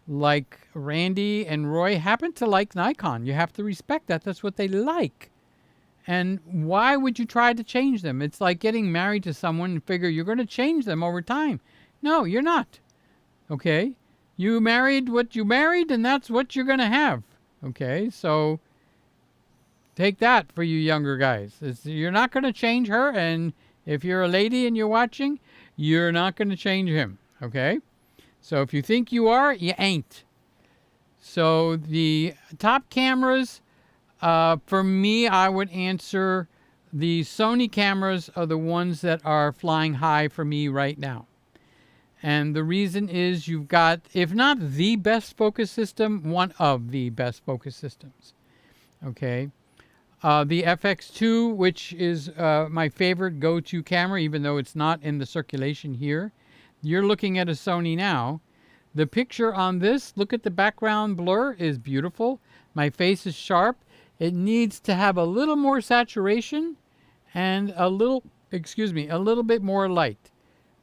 Like Randy and Roy happen to like Nikon. You have to respect that. That's what they like. And why would you try to change them? It's like getting married to someone and figure you're going to change them over time. No, you're not. Okay? You married what you married, and that's what you're going to have. Okay? So take that for you younger guys. You're not going to change her, and if you're a lady and you're watching, you're not going to change him. Okay? So if you think you are, you ain't. So the top cameras, for me, I would answer the Sony cameras are the ones that are flying high for me right now. And the reason is you've got, if not the best focus system, one of the best focus systems. Okay. The FX2, which is my favorite go-to camera, even though it's not in the circulation here. You're looking at a Sony now. The picture on this, look at the background blur, is beautiful. My face is sharp. It needs to have a little more saturation and a little bit more light.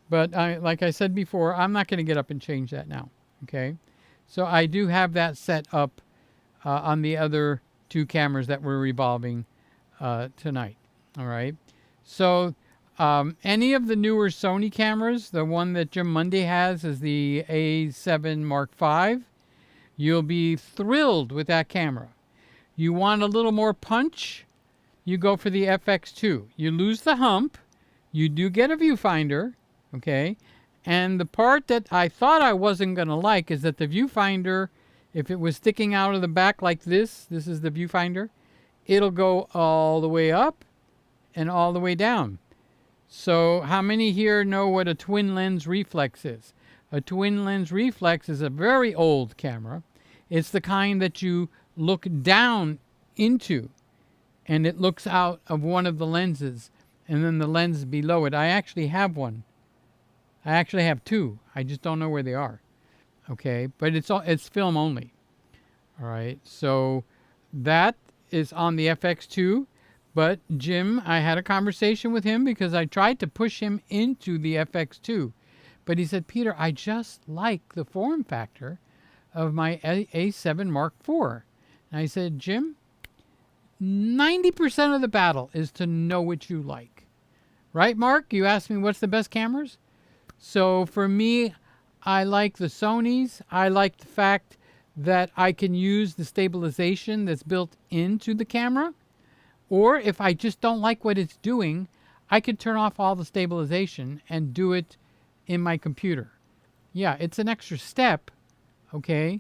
But like I said before, I'm not going to get up and change that now. Okay. So I do have that set up on the other two cameras that we're revolving tonight. All right. So any of the newer Sony cameras, the one that Jim Monday has is the A7 Mark V. You'll be thrilled with that camera. You want a little more punch, you go for the FX2. You lose the hump. You do get a viewfinder. Okay. And the part that I thought I wasn't going to like is that the viewfinder, if it was sticking out of the back like this is the viewfinder, it'll go all the way up and all the way down. So how many here know what a twin lens reflex is? A twin lens reflex is a very old camera. It's the kind that you look down into and it looks out of one of the lenses and then the lens below it. I actually have one. I actually have two. I just don't know where they are. Okay, but it's film only. All right, so that is on the FX2. But Jim, I had a conversation with him because I tried to push him into the FX2. But he said, Peter, I just like the form factor of my A7 Mark IV. And I said, Jim, 90% of the battle is to know what you like. Right, Mark? You asked me what's the best cameras? So for me, I like the Sonys. I like the fact that I can use the stabilization that's built into the camera. Or if I just don't like what it's doing, I could turn off all the stabilization and do it in my computer. Yeah, it's an extra step, okay?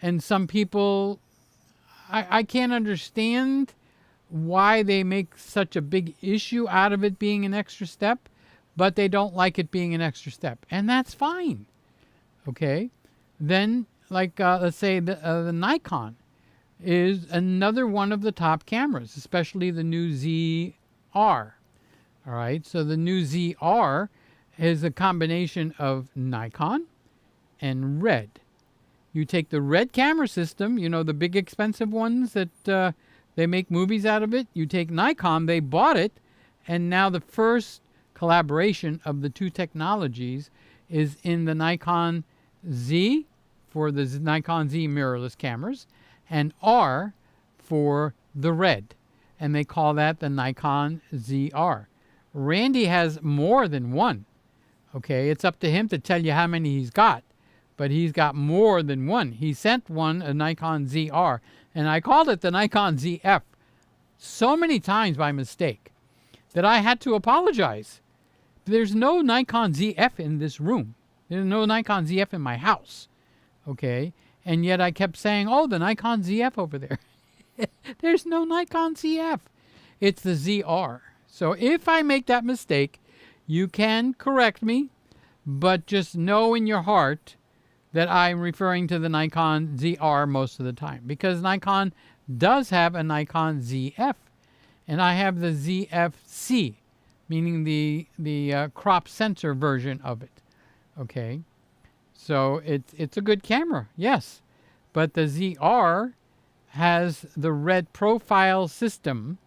And some people, I can't understand why they make such a big issue out of it being an extra step, but they don't like it being an extra step. And that's fine, okay? Then, like, let's say the Nikon is another one of the top cameras, especially the new ZR. All right, so the new ZR is a combination of Nikon and Red. You take the Red camera system, you know, the big expensive ones that they make movies out of it. You take Nikon, they bought it, and now the first collaboration of the two technologies is in the Nikon Z for the Nikon Z mirrorless cameras, and R for the Red, and they call that the Nikon ZR. Randy has more than one. Okay, it's up to him to tell you how many he's got, but he's got more than one. He sent one, a Nikon ZR, and I called it the Nikon ZF so many times by mistake that I had to apologize. There's no Nikon ZF in this room. There's no Nikon ZF in my house. Okay, and yet I kept saying, oh, the Nikon ZF over there. There's no Nikon ZF. It's the ZR. So if I make that mistake, you can correct me, but just know in your heart that I'm referring to the Nikon ZR most of the time, because Nikon does have a Nikon ZF, and I have the ZFC, meaning the crop sensor version of it. Okay, so it's a good camera, yes, but the ZR has the Red profile system,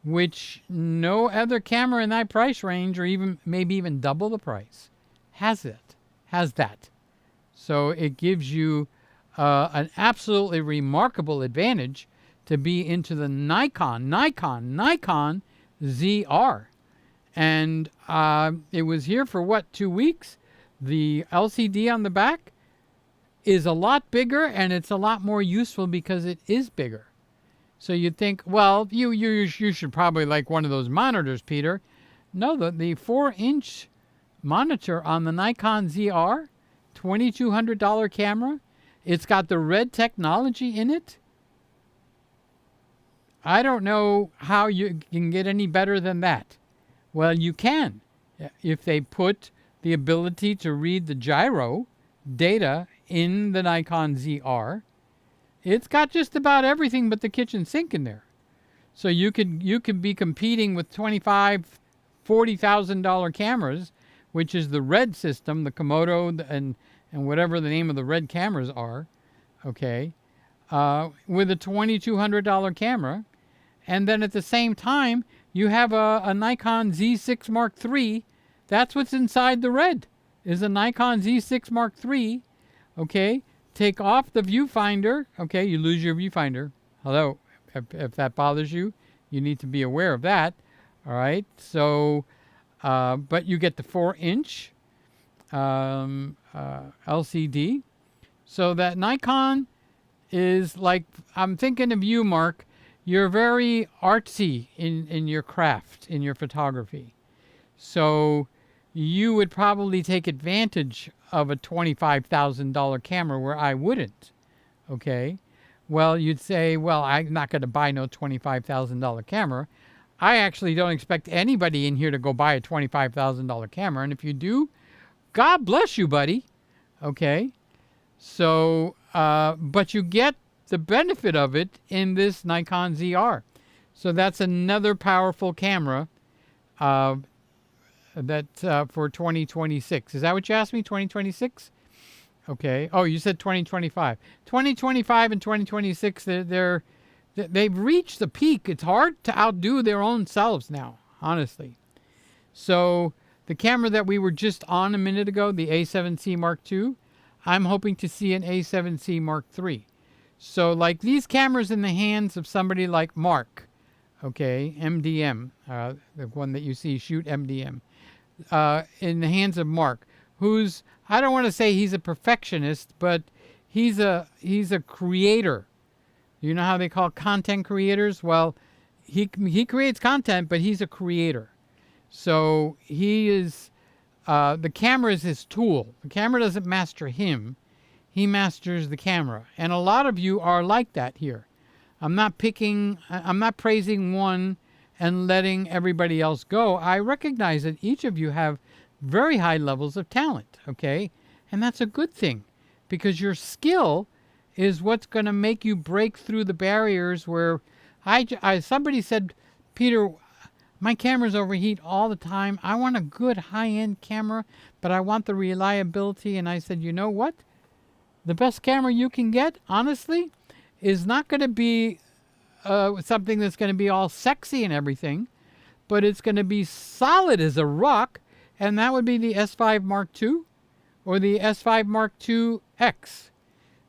which no other camera in that price range, or even maybe even double the price, has that. So it gives you an absolutely remarkable advantage to be into the Nikon ZR. And it was here for what, 2 weeks? The LCD on the back is a lot bigger, and it's a lot more useful because it is bigger. So you'd think, well, you should probably like one of those monitors, Peter. No, the 4-inch monitor on the Nikon ZR, $2,200 camera. It's got the Red technology in it. I don't know how you can get any better than that. Well, you can if they put the ability to read the gyro data in the Nikon ZR. It's got just about everything but the kitchen sink in there. So you could be competing with $40,000 cameras, which is the red system, the Komodo and whatever the name of the red cameras are, okay, with a $2,200 camera. And then at the same time, you have a Nikon Z6 Mark III. That's what's inside the red, is a Nikon Z6 Mark III, okay? Take off the viewfinder, okay? You lose your viewfinder. Hello, if that bothers you, you need to be aware of that, all right? So, but you get the 4-inch LCD. So that Nikon is like, I'm thinking of you, Mark. You're very artsy in your craft, in your photography. So you would probably take advantage of a $25,000 camera where I wouldn't, okay? Well, you'd say, well, I'm not going to buy no $25,000 camera. I actually don't expect anybody in here to go buy a $25,000 camera. And if you do, God bless you, buddy, okay? So, but you get the benefit of it in this Nikon ZR. So that's another powerful camera that for 2026. Is that what you asked me, 2026? Okay. Oh, you said 2025. 2025 and 2026, they've reached the peak. It's hard to outdo their own selves now, honestly. So the camera that we were just on a minute ago, the A7C Mark II, I'm hoping to see an A7C Mark III. So like these cameras in the hands of somebody like Mark, okay, MDM, the one that you see, Shoot MDM, in the hands of Mark, who's, I don't want to say he's a perfectionist, but he's a creator. You know how they call content creators? Well, he creates content, but he's a creator. So he is, the camera is his tool. The camera doesn't master him. He masters the camera. And a lot of you are like that here. I'm not praising one and letting everybody else go. I recognize that each of you have very high levels of talent, okay? And that's a good thing, because your skill is what's going to make you break through the barriers where somebody said, Peter, my cameras overheat all the time. I want a good high-end camera, but I want the reliability. And I said, you know what? The best camera you can get, honestly, is not going to be something that's going to be all sexy and everything, but it's going to be solid as a rock, and that would be the S5 Mark II or the S5 Mark II X.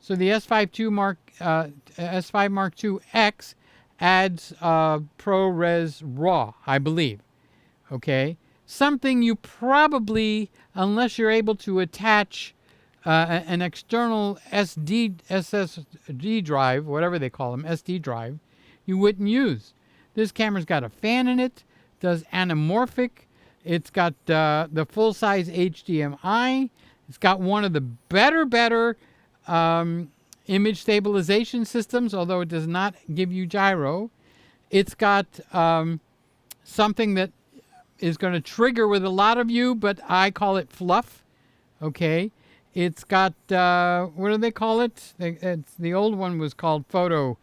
So the S5 Mark II X adds ProRes RAW, I believe. Okay, something you probably, unless you're able to attach an external SSD drive, whatever they call them, SD drive, you wouldn't use. This camera's got a fan in it, does anamorphic. It's got the full-size HDMI. It's got one of the better image stabilization systems, although it does not give you gyro. It's got something that is going to trigger with a lot of you, but I call it fluff. Okay. It's got, what do they call it? The old one was called photo,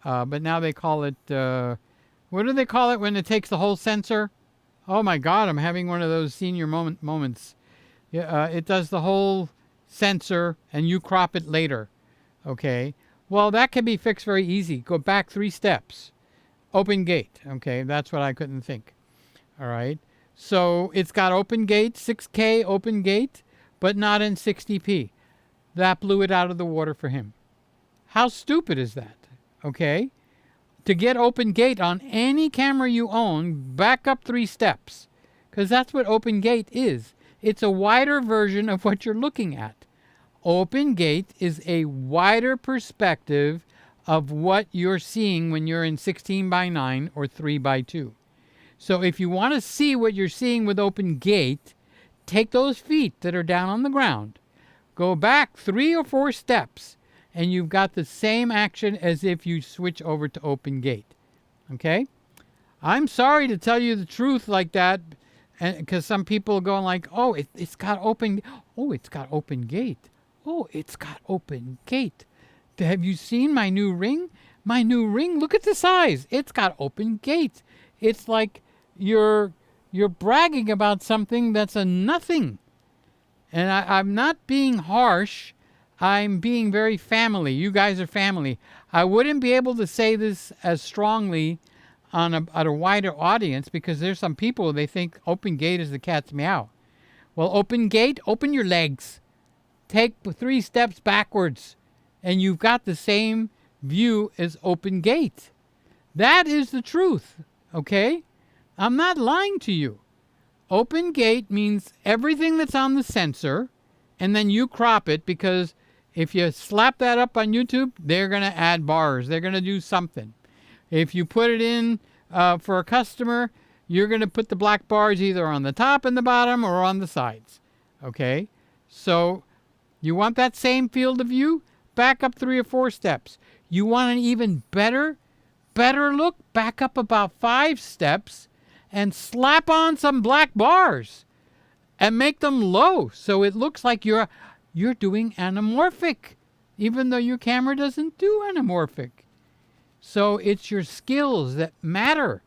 but now they call it, what do they call it when it takes the whole sensor? Oh my God, I'm having one of those senior moments. It does the whole sensor and you crop it later. Okay. Well, that can be fixed very easy. Go back 3 steps. Open gate. Okay. That's what I couldn't think. All right. So it's got open gate, 6K open gate, but not in 60p. That blew it out of the water for him. How stupid is that? Okay. To get open gate on any camera you own, back up 3 steps, because that's what open gate is. It's a wider version of what you're looking at. Open gate is a wider perspective of what you're seeing when you're in 16:9 or 3:2. So if you want to see what you're seeing with open gate, take those feet that are down on the ground, go back 3 or 4 steps, and you've got the same action as if you switch over to open gate. Okay? I'm sorry to tell you the truth like that, And because some people are going like, oh, it's got open, oh, it's got open gate. Oh, it's got open gate. Have you seen my new ring? My new ring, look at the size. It's got open gate. It's like you're bragging about something that's a nothing. And I'm not being harsh. I'm being very family. You guys are family. I wouldn't be able to say this as strongly on a wider audience because there's some people, they think open gate is the cat's meow. Well, open gate, open your legs. Take 3 steps backwards and you've got the same view as open gate. That is the truth, okay? I'm not lying to you. Open gate means everything that's on the sensor, and then you crop it because if you slap that up on YouTube, they're going to add bars. They're going to do something. If you put it in for a customer, you're going to put the black bars either on the top and the bottom or on the sides, okay? So you want that same field of view? Back up 3 or 4 steps. You want an even better look? Back up about 5 steps and slap on some black bars and make them low so it looks like you're doing anamorphic, even though your camera doesn't do anamorphic. So it's your skills that matter.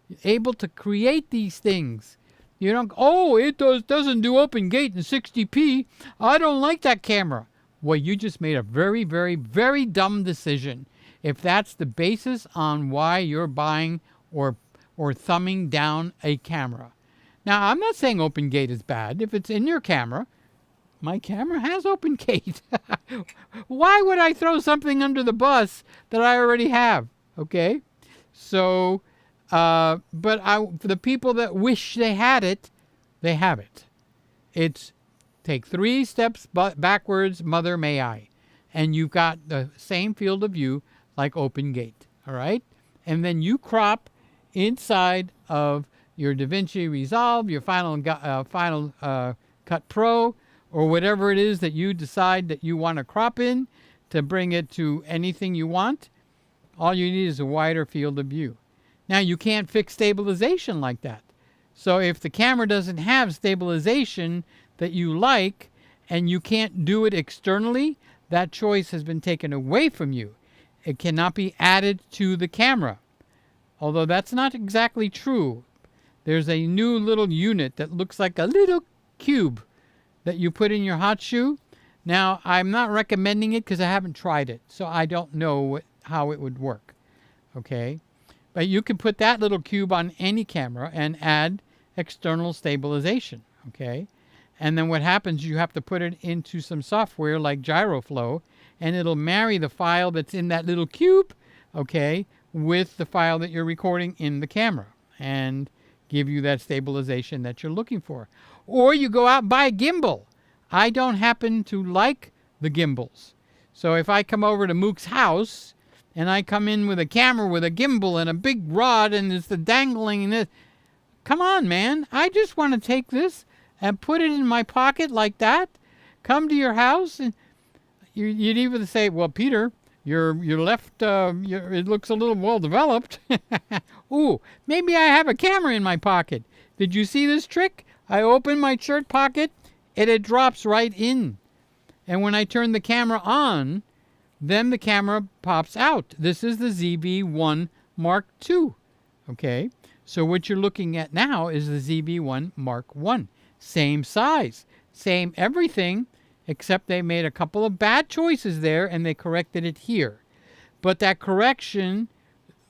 You're able to create these things. You don't, oh, it doesn't do open gate in 60p. I don't like that camera. Well, you just made a very, very, very dumb decision if that's the basis on why you're buying or thumbing down a camera. Now, I'm not saying open gate is bad. If it's in your camera, my camera has open gate. Why would I throw something under the bus that I already have? Okay? So, for the people that wish they had it, they have it. It's take 3 steps backwards, mother may I. And you've got the same field of view like open gate. All right? And then you crop inside of your DaVinci Resolve, your Final Cut Pro, or whatever it is that you decide that you want to crop in to bring it to anything you want. All you need is a wider field of view. Now, you can't fix stabilization like that. So if the camera doesn't have stabilization that you like and you can't do it externally, that choice has been taken away from you. It cannot be added to the camera. Although that's not exactly true. There's a new little unit that looks like a little cube that you put in your hot shoe. Now, I'm not recommending it because I haven't tried it, so I don't know how it would work. Okay? But you can put that little cube on any camera and add external stabilization. Okay? And then what happens, you have to put it into some software like GyroFlow, and it'll marry the file that's in that little cube, okay, with the file that you're recording in the camera and give you that stabilization that you're looking for. Or you go out and buy a gimbal. I don't happen to like the gimbals. So if I come over to Mook's house and I come in with a camera with a gimbal and a big rod and it's the dangling and this, come on, man. I just want to take this and put it in my pocket like that. Come to your house and you'd even say, well, Peter, your left, it looks a little well developed. Ooh, maybe I have a camera in my pocket. Did you see this trick? I open my shirt pocket and it drops right in. And when I turn the camera on, then the camera pops out. This is the ZV-1 Mark II. Okay, so what you're looking at now is the ZV-1 Mark I. Same size, same everything, except they made a couple of bad choices there and they corrected it here. But that correction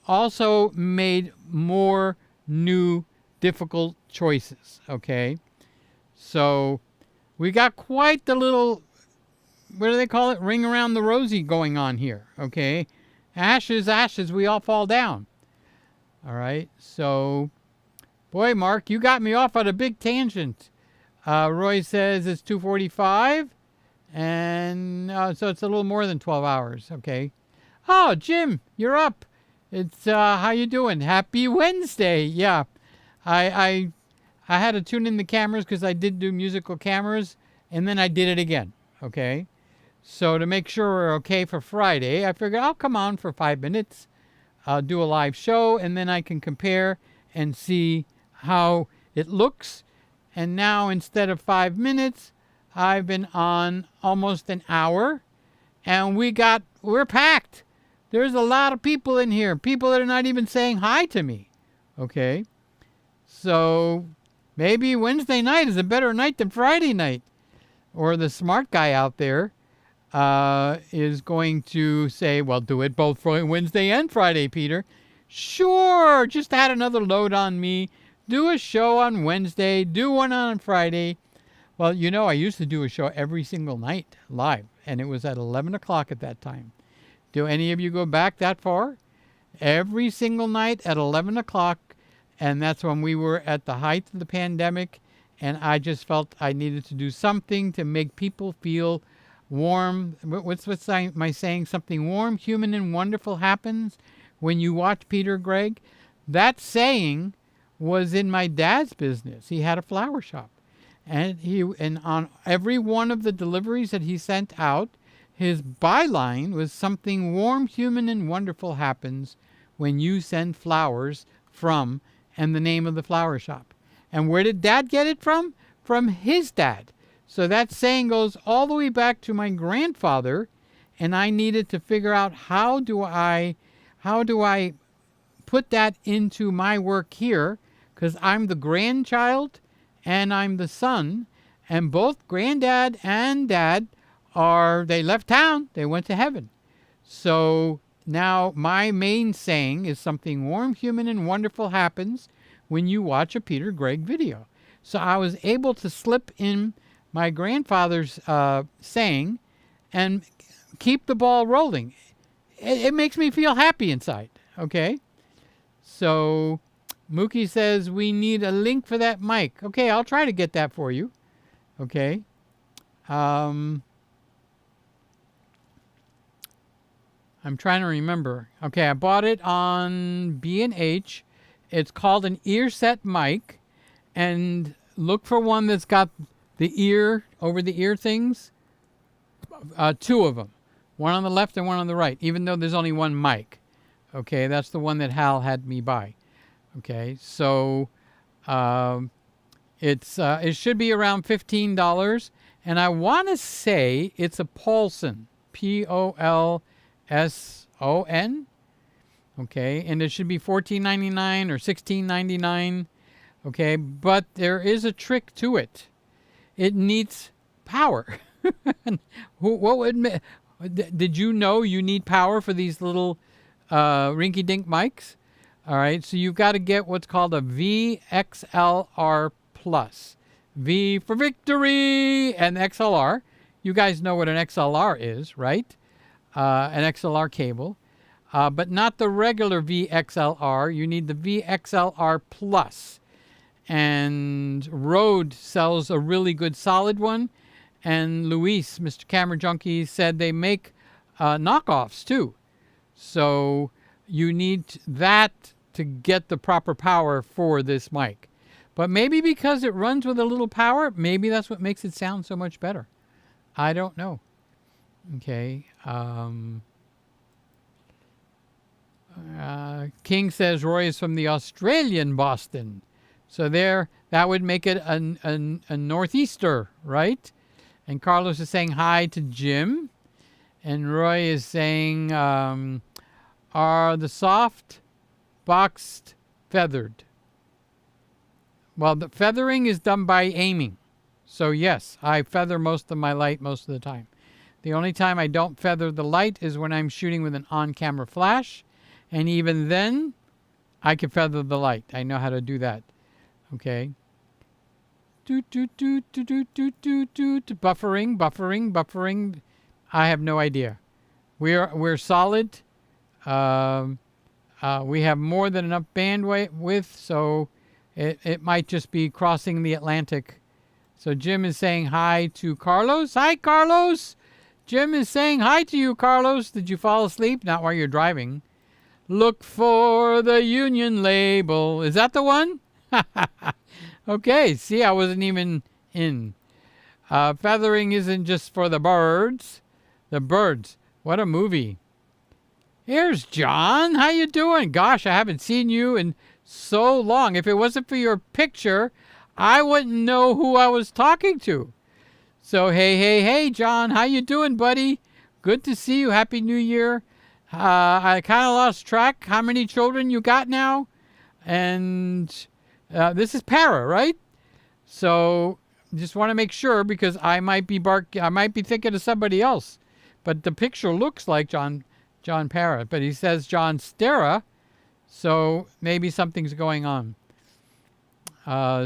also made more new difficult choices, okay? So we got quite the little, what do they call it? Ring around the rosy going on here, okay? Ashes, ashes, we all fall down. All right, so, boy, Mark, you got me off on a big tangent. Roy says it's 2:45, and so it's a little more than 12 hours, okay? Oh, Jim, you're up. It's, how you doing? Happy Wednesday. Yeah, I had to tune in the cameras because I did do musical cameras, and then I did it again, okay? So to make sure we're okay for Friday, I figured I'll come on for 5 minutes, do a live show, and then I can compare and see how it looks. And now instead of 5 minutes, I've been on almost an hour. And we're packed. There's a lot of people in here. People that are not even saying hi to me. Okay? So maybe Wednesday night is a better night than Friday night. Or the smart guy out there is going to say, well, do it both for Wednesday and Friday, Peter. Sure, just add another load on me. Do a show on Wednesday. Do one on Friday. Well, you know, I used to do a show every single night live, and it was at 11 o'clock at that time. Do any of you go back that far? Every single night at 11 o'clock, and that's when we were at the height of the pandemic, and I just felt I needed to do something to make people feel warm. What's am I saying? Something warm, human, and wonderful happens when you watch Peter Gregg. That saying was in my dad's business. He had a flower shop. And on every one of the deliveries that he sent out, his byline was something warm, human, and wonderful happens when you send flowers from, and the name of the flower shop. And where did Dad get it from? From his dad. So that saying goes all the way back to my grandfather, and I needed to figure out how do I put that into my work here, because I'm the grandchild and I'm the son, and both granddad and dad they left town, they went to heaven. So now my main saying is something warm, human, and wonderful happens when you watch a Peter Gregg video. So I was able to slip in my grandfather's saying and keep the ball rolling. It makes me feel happy inside, okay? So Mookie says we need a link for that mic. Okay, I'll try to get that for you. Okay. I'm trying to remember. Okay, I bought it on B&H. It's called an ear set mic. And look for one that's got the ear, over the ear things. Two of them. One on the left and one on the right, even though there's only one mic. Okay, that's the one that Hal had me buy. Okay, so it should be around $15, and I want to say it's a Paulson, Polson. Okay, and it should be $14.99 or $16.99. Okay, but there is a trick to it. It needs power. Did you know you need power for these little rinky-dink mics? All right, so you've got to get what's called a VXLR Plus. V for victory and XLR. You guys know what an XLR is, right? An XLR cable. But not the regular VXLR. You need the VXLR Plus. And Rode sells a really good solid one. And Luis, Mr. Camera Junkie, said they make knockoffs too. So you need that to get the proper power for this mic. But maybe because it runs with a little power, maybe that's what makes it sound so much better. I don't know. Okay. King says Roy is from the Australian Boston. So there, that would make it a northeaster, right? And Carlos is saying hi to Jim. And Roy is saying, are the soft boxed feathered? Well, the feathering is done by aiming. So yes, I feather most of my light most of the time. The only time I don't feather the light is when I'm shooting with an on-camera flash. And even then, I can feather the light. I know how to do that. Okay. Buffering. I have no idea. We're solid. We have more than enough bandwidth, so it might just be crossing the Atlantic. So Jim is saying hi to Carlos. Hi, Carlos. Jim is saying hi to you, Carlos. Did you fall asleep? Not while you're driving. Look for the Union label. Is that the one? Okay, see, I wasn't even in. Feathering isn't just for the birds. The birds. What a movie. Here's John. How you doing? Gosh, I haven't seen you in so long. If it wasn't for your picture, I wouldn't know who I was talking to. So hey, John, how you doing, buddy? Good to see you. Happy New Year. I kind of lost track. How many children you got now? And this is Para, right? So just want to make sure because I might be thinking of somebody else, but the picture looks like John Para, but he says John Stera, so maybe something's going on.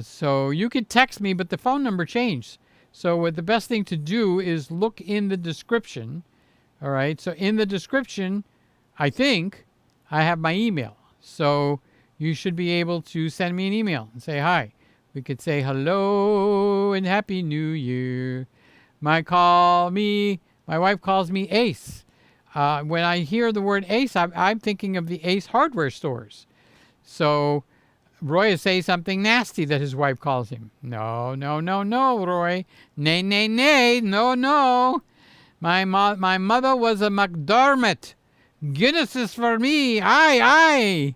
So you could text me, but the phone number changed. So what the best thing to do is look in the description. All right. So in the description, I think I have my email. So you should be able to send me an email and say hi. We could say hello and Happy New Year. My wife calls me Ace. When I hear the word Ace, I'm thinking of the Ace hardware stores. So Roy is saying something nasty that his wife calls him. No, Roy. Nay, no. My mother was a McDermott. Guinness is for me. Aye.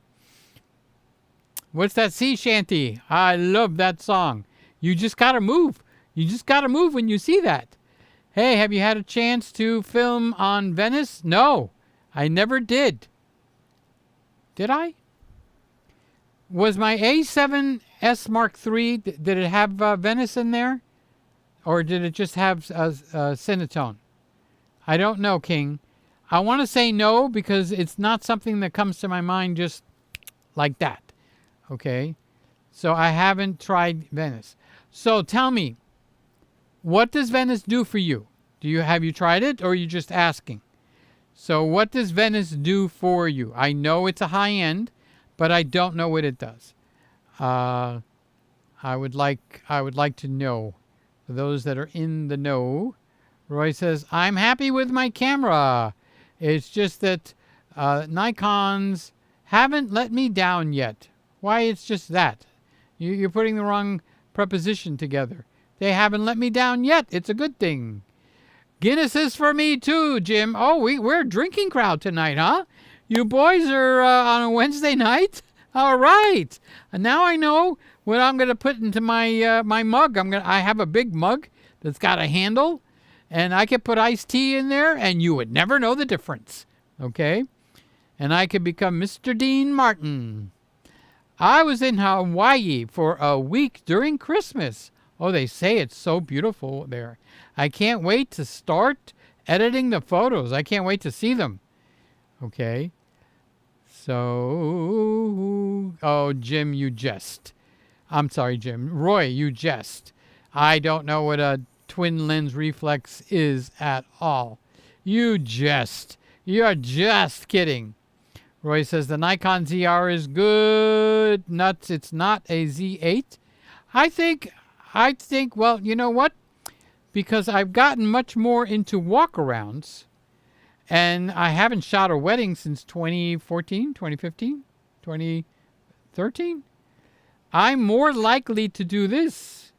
What's that sea shanty? I love that song. You just gotta move. You just gotta move when you see that. Hey, have you had a chance to film on Venice? No, I never did. Did I? Was my A7S Mark III, did it have Venice in there? Or did it just have Cinetone? I don't know, King. I want to say no because it's not something that comes to my mind just like that. Okay? So I haven't tried Venice. So tell me, what does Venice do for you? Have you tried it or are you just asking? So what does Venice do for you? I know it's a high end, but I don't know what it does. I would like to know. For those that are in the know, Roy says, I'm happy with my camera. It's just that Nikons haven't let me down yet. Why, it's just that. You're putting the wrong preposition together. They haven't let me down yet. It's a good thing. Guinness is for me too, Jim. Oh, we're a drinking crowd tonight, huh? You boys are on a Wednesday night? All right. And now I know what I'm going to put into my my mug. I have a big mug that's got a handle, and I could put iced tea in there, and you would never know the difference. Okay? And I could become Mr. Dean Martin. I was in Hawaii for a week during Christmas. Oh, they say it's so beautiful there. I can't wait to start editing the photos. I can't wait to see them. Okay. So, oh, Jim, you jest. I'm sorry, Jim. Roy, you jest. I don't know what a twin lens reflex is at all. You jest. You're just kidding. Roy says the Nikon ZR is good. Nuts, it's not a Z8. I think, well, you know what? Because I've gotten much more into walkarounds, and I haven't shot a wedding since 2014, 2015, 2013. I'm more likely to do this.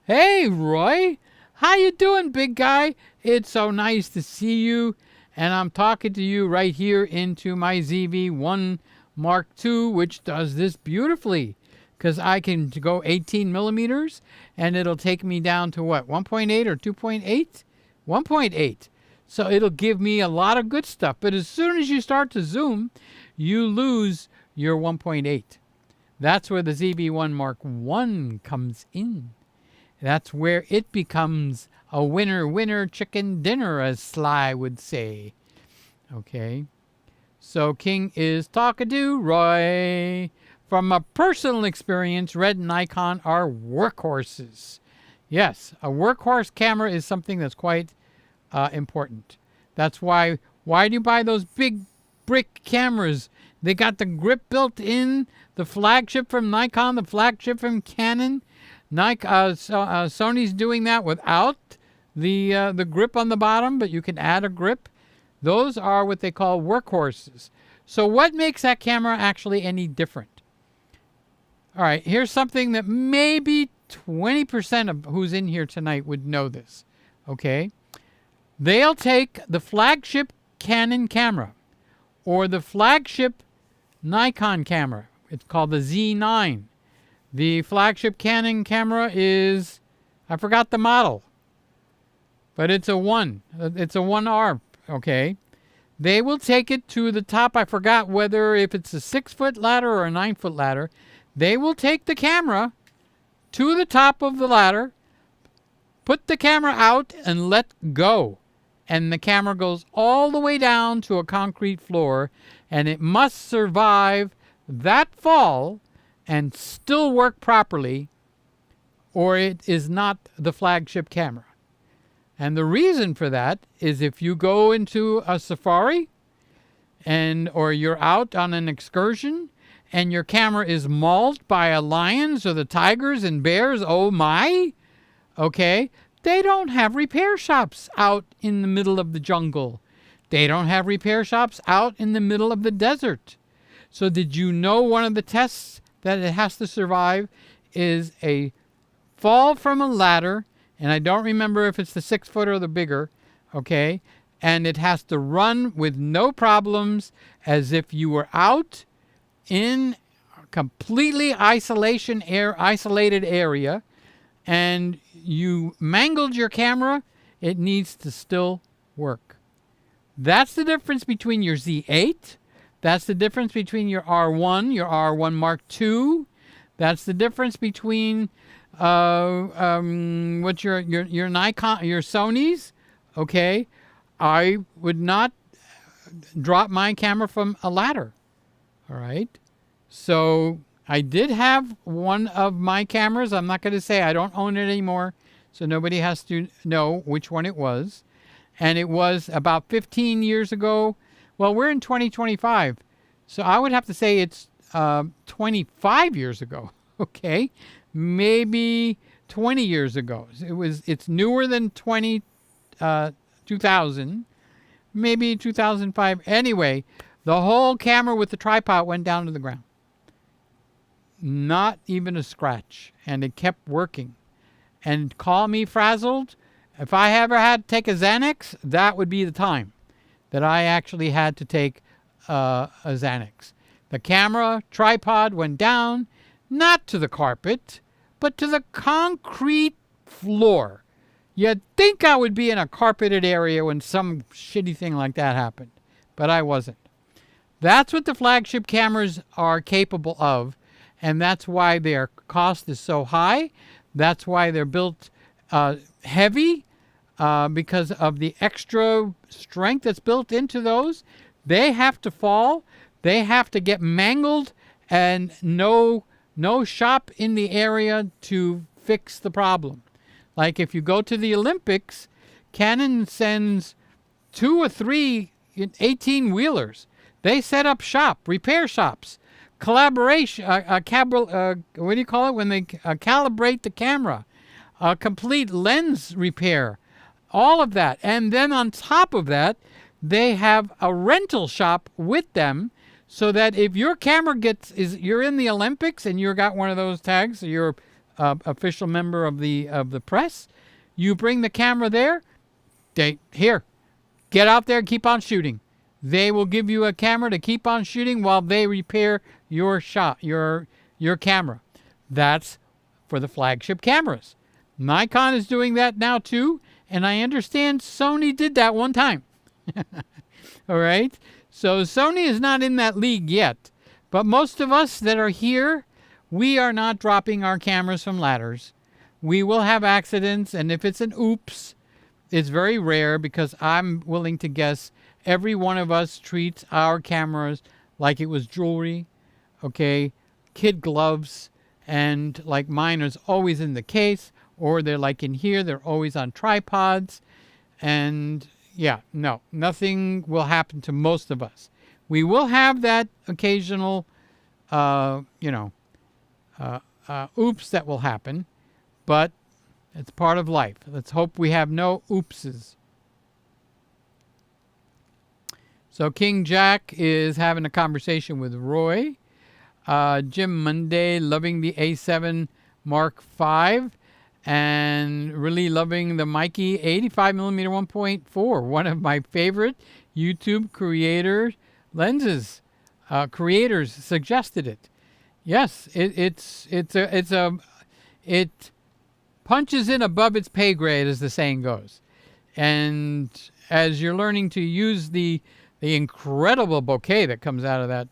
Hey, Roy. How you doing, big guy? It's so nice to see you. And I'm talking to you right here into my ZV-1 Mark II, which does this beautifully. Because I can go 18 millimeters, and it'll take me down to what, 1.8 or 2.8? 1.8. So it'll give me a lot of good stuff. But as soon as you start to zoom, you lose your 1.8. That's where the ZV-1 Mark I comes in. That's where it becomes a winner chicken dinner, as Sly would say. Okay. So King is talking to Roy. From a personal experience, Red and Nikon are workhorses. Yes, a workhorse camera is something that's quite important. That's why do you buy those big brick cameras? They got the grip built in, the flagship from Nikon, the flagship from Canon. Sony's doing that without the grip on the bottom, but you can add a grip. Those are what they call workhorses. So what makes that camera actually any different? All right, here's something that maybe 20% of who's in here tonight would know this. Okay? They'll take the flagship Canon camera or the flagship Nikon camera. It's called the Z9. The flagship Canon camera is, I forgot the model, but it's a 1. It's a 1R, okay? They will take it to the top. I forgot whether if it's a 6-foot ladder or a 9-foot ladder. They will take the camera to the top of the ladder, put the camera out, and let go. And the camera goes all the way down to a concrete floor, and it must survive that fall and still work properly, or it is not the flagship camera. And the reason for that is if you go into a safari or you're out on an excursion and your camera is mauled by lions or the tigers and bears, oh my, okay, they don't have repair shops out in the middle of the jungle. They don't have repair shops out in the middle of the desert. So did you know one of the tests that it has to survive is a fall from a ladder, and I don't remember if it's the 6-foot or the bigger, okay, and it has to run with no problems as if you were out in a completely isolated area, and you mangled your camera, it needs to still work. That's the difference between your Z8. That's the difference between your R1, your R1 Mark II. That's the difference between what your Nikon, your Sonys. Okay, I would not drop my camera from a ladder. All right, so I did have one of my cameras. I'm not going to say I don't own it anymore, so nobody has to know which one it was. And it was about 15 years ago. Well, we're in 2025, so I would have to say it's 25 years ago. Okay, maybe 20 years ago. It's newer than 2000, maybe 2005. Anyway, the whole camera with the tripod went down to the ground. Not even a scratch, and it kept working. And call me frazzled. If I ever had to take a Xanax, that would be the time that I actually had to take a Xanax. The camera tripod went down, not to the carpet, but to the concrete floor. You'd think I would be in a carpeted area when some shitty thing like that happened, but I wasn't. That's what the flagship cameras are capable of, and that's why their cost is so high. That's why they're built heavy, because of the extra strength that's built into those. They have to fall. They have to get mangled, and no shop in the area to fix the problem. Like if you go to the Olympics, Canon sends 2 or 3 18-wheelers. They set up repair shops, collaboration, what do you call it when they calibrate the camera, complete lens repair, all of that. And then on top of that, they have a rental shop with them, so that if your camera you're in the Olympics and you got one of those tags, so you're official member of the press, you bring the camera there, get out there and keep on shooting. They will give you a camera to keep on shooting while they repair your camera. That's for the flagship cameras. Nikon is doing that now too, and I understand Sony did that one time. All right? So Sony is not in that league yet. But most of us that are here, we are not dropping our cameras from ladders. We will have accidents, and if it's an oops, it's very rare, because I'm willing to guess every one of us treats our cameras like it was jewelry, okay, kid gloves, and like mine is always in the case, or they're like in here, they're always on tripods, and yeah, no, nothing will happen to most of us. We will have that occasional, oops that will happen, but it's part of life. Let's hope we have no oopses. So King Jack is having a conversation with Roy. Jim Monday loving the A7 Mark V and really loving the Mikey 85mm 1.4, one of my favorite YouTube creators suggested it. Yes, it punches in above its pay grade, as the saying goes. And as you're learning to use the incredible bokeh that comes out of that,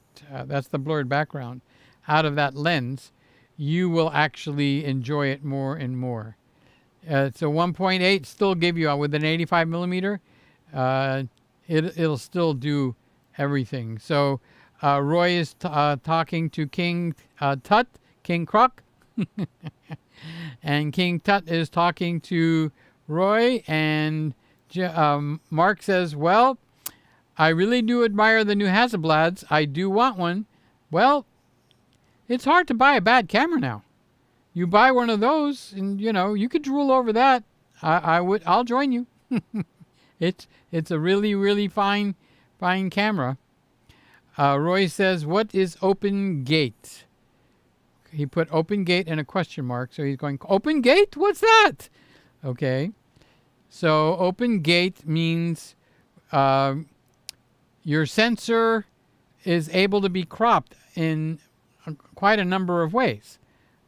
that's the blurred background, out of that lens, you will actually enjoy it more and more. So 1.8 still give you, with an 85 millimeter, it'll still do everything. So Roy is talking to King Tut, King Kruk, and King Tut is talking to Roy, and Mark says, well, I really do admire the new Hasselblads. I do want one. Well, it's hard to buy a bad camera now. You buy one of those, and you could drool over that. I'll join you. It's a really, really fine camera. Roy says, what is Open Gate? He put Open Gate and a question mark, so he's going, Open Gate? What's that? Okay. So Open Gate means your sensor is able to be cropped in quite a number of ways.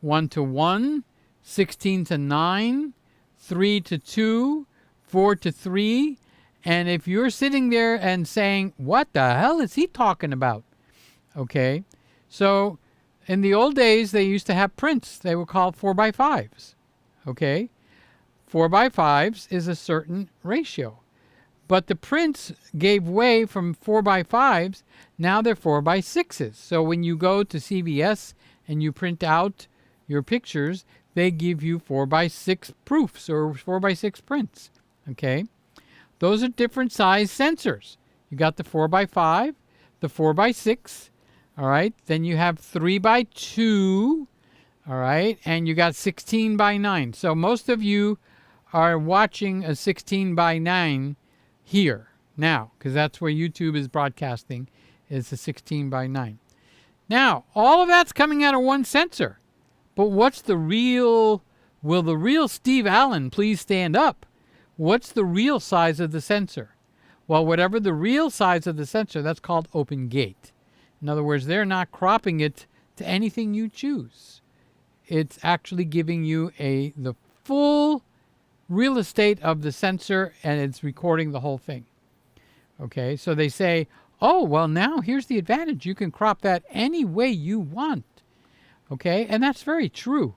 1:1, 16:9, 3:2, 4:3. And if you're sitting there and saying, what the hell is he talking about? Okay. So in the old days, they used to have prints. They were called 4x5s. Okay. 4x5s is a certain ratio. But the prints gave way from 4x5s. Now they're 4x6s. So when you go to CVS and you print out your pictures, they give you 4x6 proofs or 4x6 prints. Okay. Those are different size sensors. You got the 4x5, the 4x6. All right. Then you have 3x2. All right. And you got 16x9. So most of you are watching a 16x9 here now, because that's where YouTube is broadcasting, is a 16x9. Now, all of that's coming out of one sensor. But what's the real, will the real Steve Allen please stand up? What's the real size of the sensor? Well, whatever the real size of the sensor, that's called Open Gate. In other words, they're not cropping it to anything you choose. It's actually giving you the full real estate of the sensor, and it's recording the whole thing. Okay, so they say, oh, well, now here's the advantage. You can crop that any way you want. Okay, and that's very true.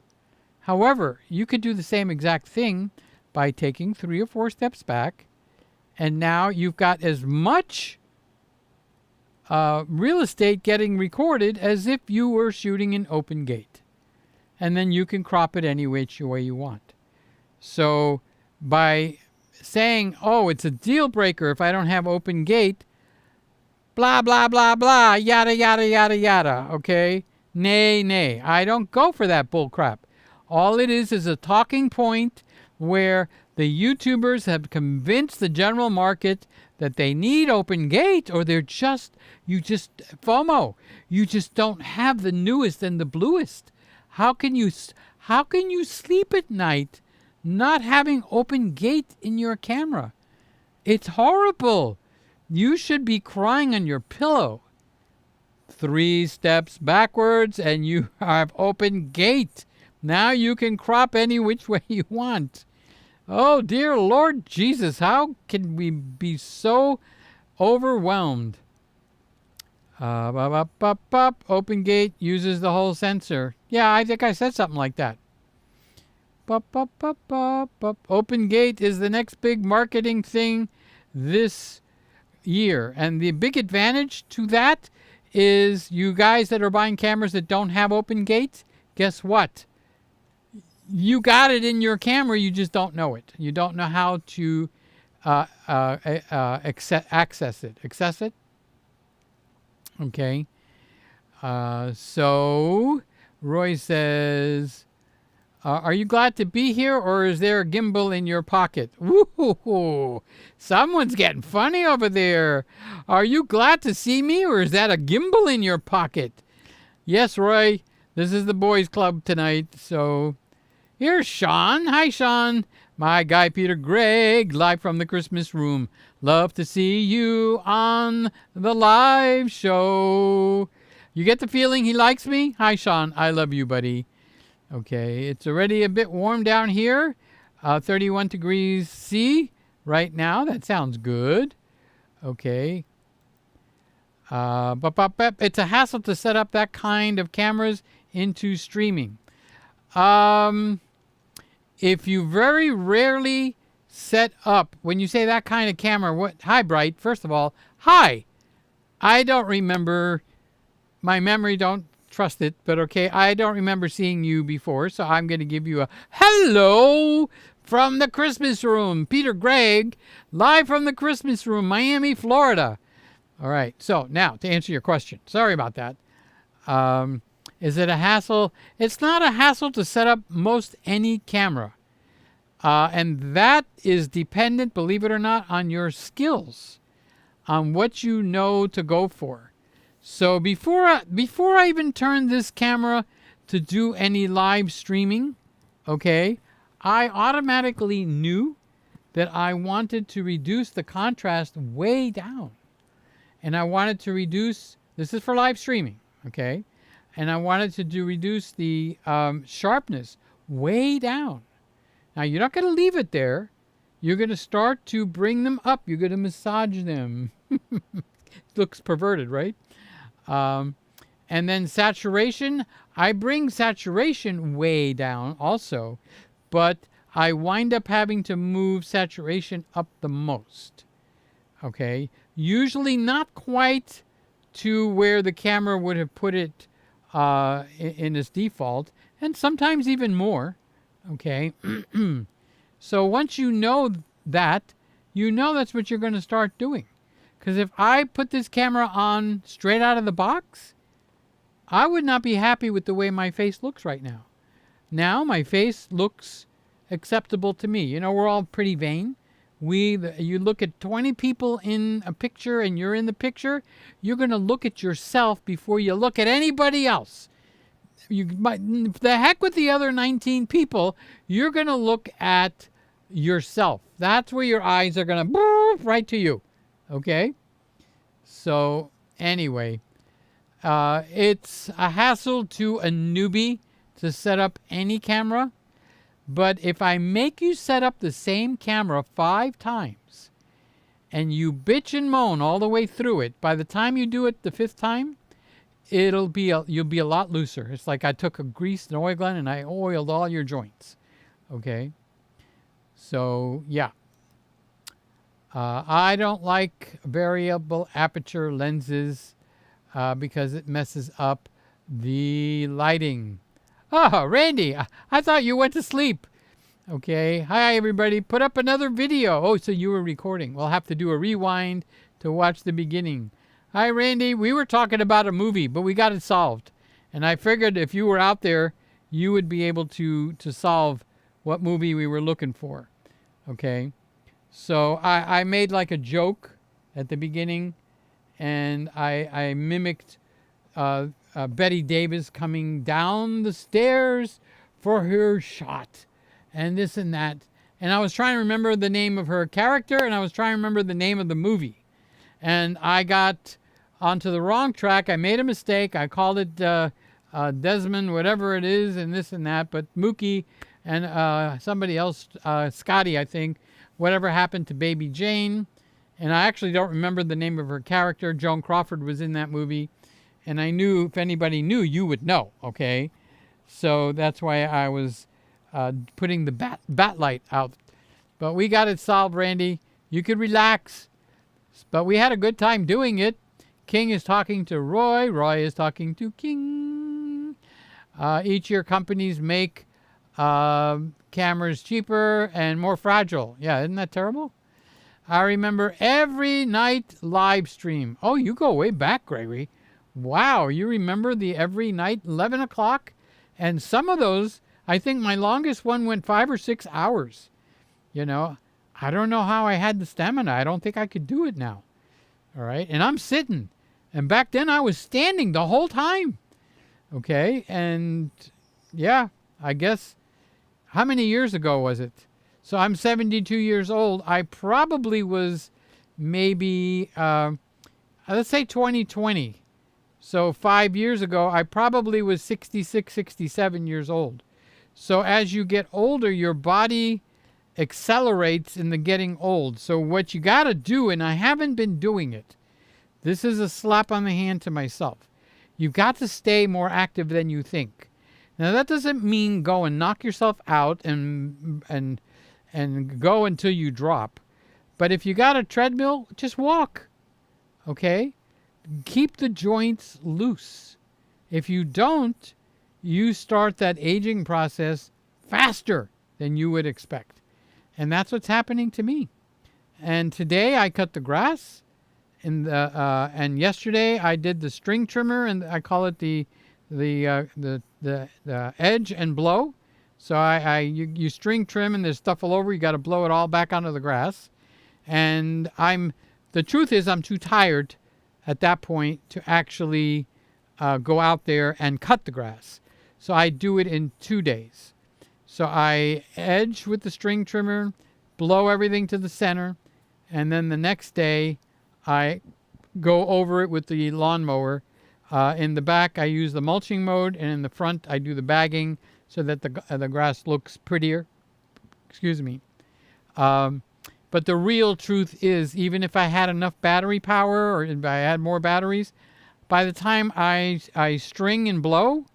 However, you could do the same exact thing by taking 3 or 4 steps back, and now you've got as much real estate getting recorded as if you were shooting an Open Gate. And then you can crop it any which way you want. So by saying, oh, it's a deal breaker if I don't have Open Gate, blah, blah, blah, blah, yada, yada, yada, yada, okay? Nay, I don't go for that bull crap. All it is a talking point where the YouTubers have convinced the general market that they need Open Gate, or you just FOMO. You just don't have the newest and the bluest. How can you sleep at night not having Open Gate in your camera? It's horrible. You should be crying on your pillow. 3 steps backwards and you have Open Gate. Now you can crop any which way you want. Oh, dear Lord Jesus, how can we be so overwhelmed? Open Gate uses the whole sensor. Yeah, I think I said something like that. Open Gate is the next big marketing thing this year. And the big advantage to that is you guys that are buying cameras that don't have Open Gate, guess what? You got it in your camera, you just don't know it. You don't know how to access it. Okay. So Roy says, are you glad to be here, or is there a gimbal in your pocket? Woo-hoo-hoo. Someone's getting funny over there. Are you glad to see me, or is that a gimbal in your pocket? Yes, Roy, this is the boys club tonight. So here's Sean. Hi, Sean. My guy, Peter Gregg, live from the Christmas room. Love to see you on the live show. You get the feeling he likes me? Hi, Sean. I love you, buddy. Okay, it's already a bit warm down here. 31 degrees C right now. That sounds good. Okay. It's a hassle to set up that kind of cameras into streaming. If you very rarely set up, when you say that kind of camera, what? Hi, Bright. First of all, hi. I don't remember. My memory don't trust it, but okay. I don't remember seeing you before, so I'm going to give you a hello from the Christmas room. Peter Gregg, live from the Christmas room, Miami, Florida. All right. So now to answer your question. Sorry about that. Is it a hassle? It's not a hassle to set up most any camera. And that is dependent, believe it or not, on your skills, on what you know to go for. So before I even turned this camera to do any live streaming, okay, I automatically knew that I wanted to reduce the contrast way down. And I wanted to reduce, this is for live streaming, okay, and I wanted to reduce the sharpness way down. Now, you're not going to leave it there. You're going to start to bring them up. You're going to massage them. Looks perverted, right? And then saturation. I bring saturation way down also, but I wind up having to move saturation up the most. Okay? Usually not quite to where the camera would have put it in its default, and sometimes even more. Okay? So once you know that, you know that's what you're going to start doing. Because if I put this camera on straight out of the box, I would not be happy with the way my face looks right now. Now my face looks acceptable to me. You know, we're all pretty vain. You look at 20 people in a picture and you're in the picture, you're going to look at yourself before you look at anybody else. The heck with the other 19 people, you're going to look at yourself. That's where your eyes are going to right to you. Okay? So, anyway, it's a hassle to a newbie to set up any camera. But if I make you set up the same camera 5 times and you bitch and moan all the way through it, by the time you do it the 5th time, you'll be a lot looser. It's like I took a grease and oil gun and I oiled all your joints. Okay? So, yeah. I don't like variable aperture lenses because it messes up the lighting. Oh, Randy, I thought you went to sleep. Okay. Hi, everybody. Put up another video. Oh, so you were recording. We'll have to do a rewind to watch the beginning. Hi, Randy. We were talking about a movie, but we got it solved. And I figured if you were out there, you would be able to solve what movie we were looking for. Okay. So I made like a joke at the beginning, and I mimicked Betty Davis coming down the stairs for her shot, and this and that. And I was trying to remember the name of her character, and I was trying to remember the name of the movie. And I got onto the wrong track. I made a mistake. I called it Desmond, whatever it is, and this and that. But Mookie and somebody else, Scotty, I think, whatever happened to Baby Jane. And I actually don't remember the name of her character. Joan Crawford was in that movie. And I knew if anybody knew, you would know, okay? So that's why I was putting the bat light out. But we got it solved, Randy. You could relax. But we had a good time doing it. King is talking to Roy. Roy is talking to King. Each year companies make cameras cheaper and more fragile. Yeah, isn't that terrible? I remember every night live stream. Oh, you go way back, Gregory. Wow, you remember the every night 11 o'clock? And some of those, I think my longest one went 5 or 6 hours. You know, I don't know how I had the stamina. I don't think I could do it now. All right, and I'm sitting. And back then I was standing the whole time. Okay, and yeah, I guess, how many years ago was it? So I'm 72 years old. I probably was maybe, let's say 2020. So 5 years ago, I probably was 66, 67 years old. So as you get older, your body accelerates in the getting old. So what you got to do, and I haven't been doing it, this is a slap on the hand to myself. You've got to stay more active than you think. Now that doesn't mean go and knock yourself out and go until you drop. But if you got a treadmill, just walk. Okay? Keep the joints loose. If you don't, you start that aging process faster than you would expect. And that's what's happening to me. And today I cut the grass, and yesterday I did the string trimmer, and I call it the edge and blow. So you string trim, and there's stuff all over. You got to blow it all back onto the grass. And the truth is I'm too tired at that point to actually go out there and cut the grass. So I do it in 2 days. So I edge with the string trimmer, blow everything to the center, and then the next day I go over it with the lawnmower. In the back I use the mulching mode, and in the front I do the bagging so that the grass looks prettier. Excuse me. But the real truth is, even if I had enough battery power, or if I had more batteries, by the time I string and blow,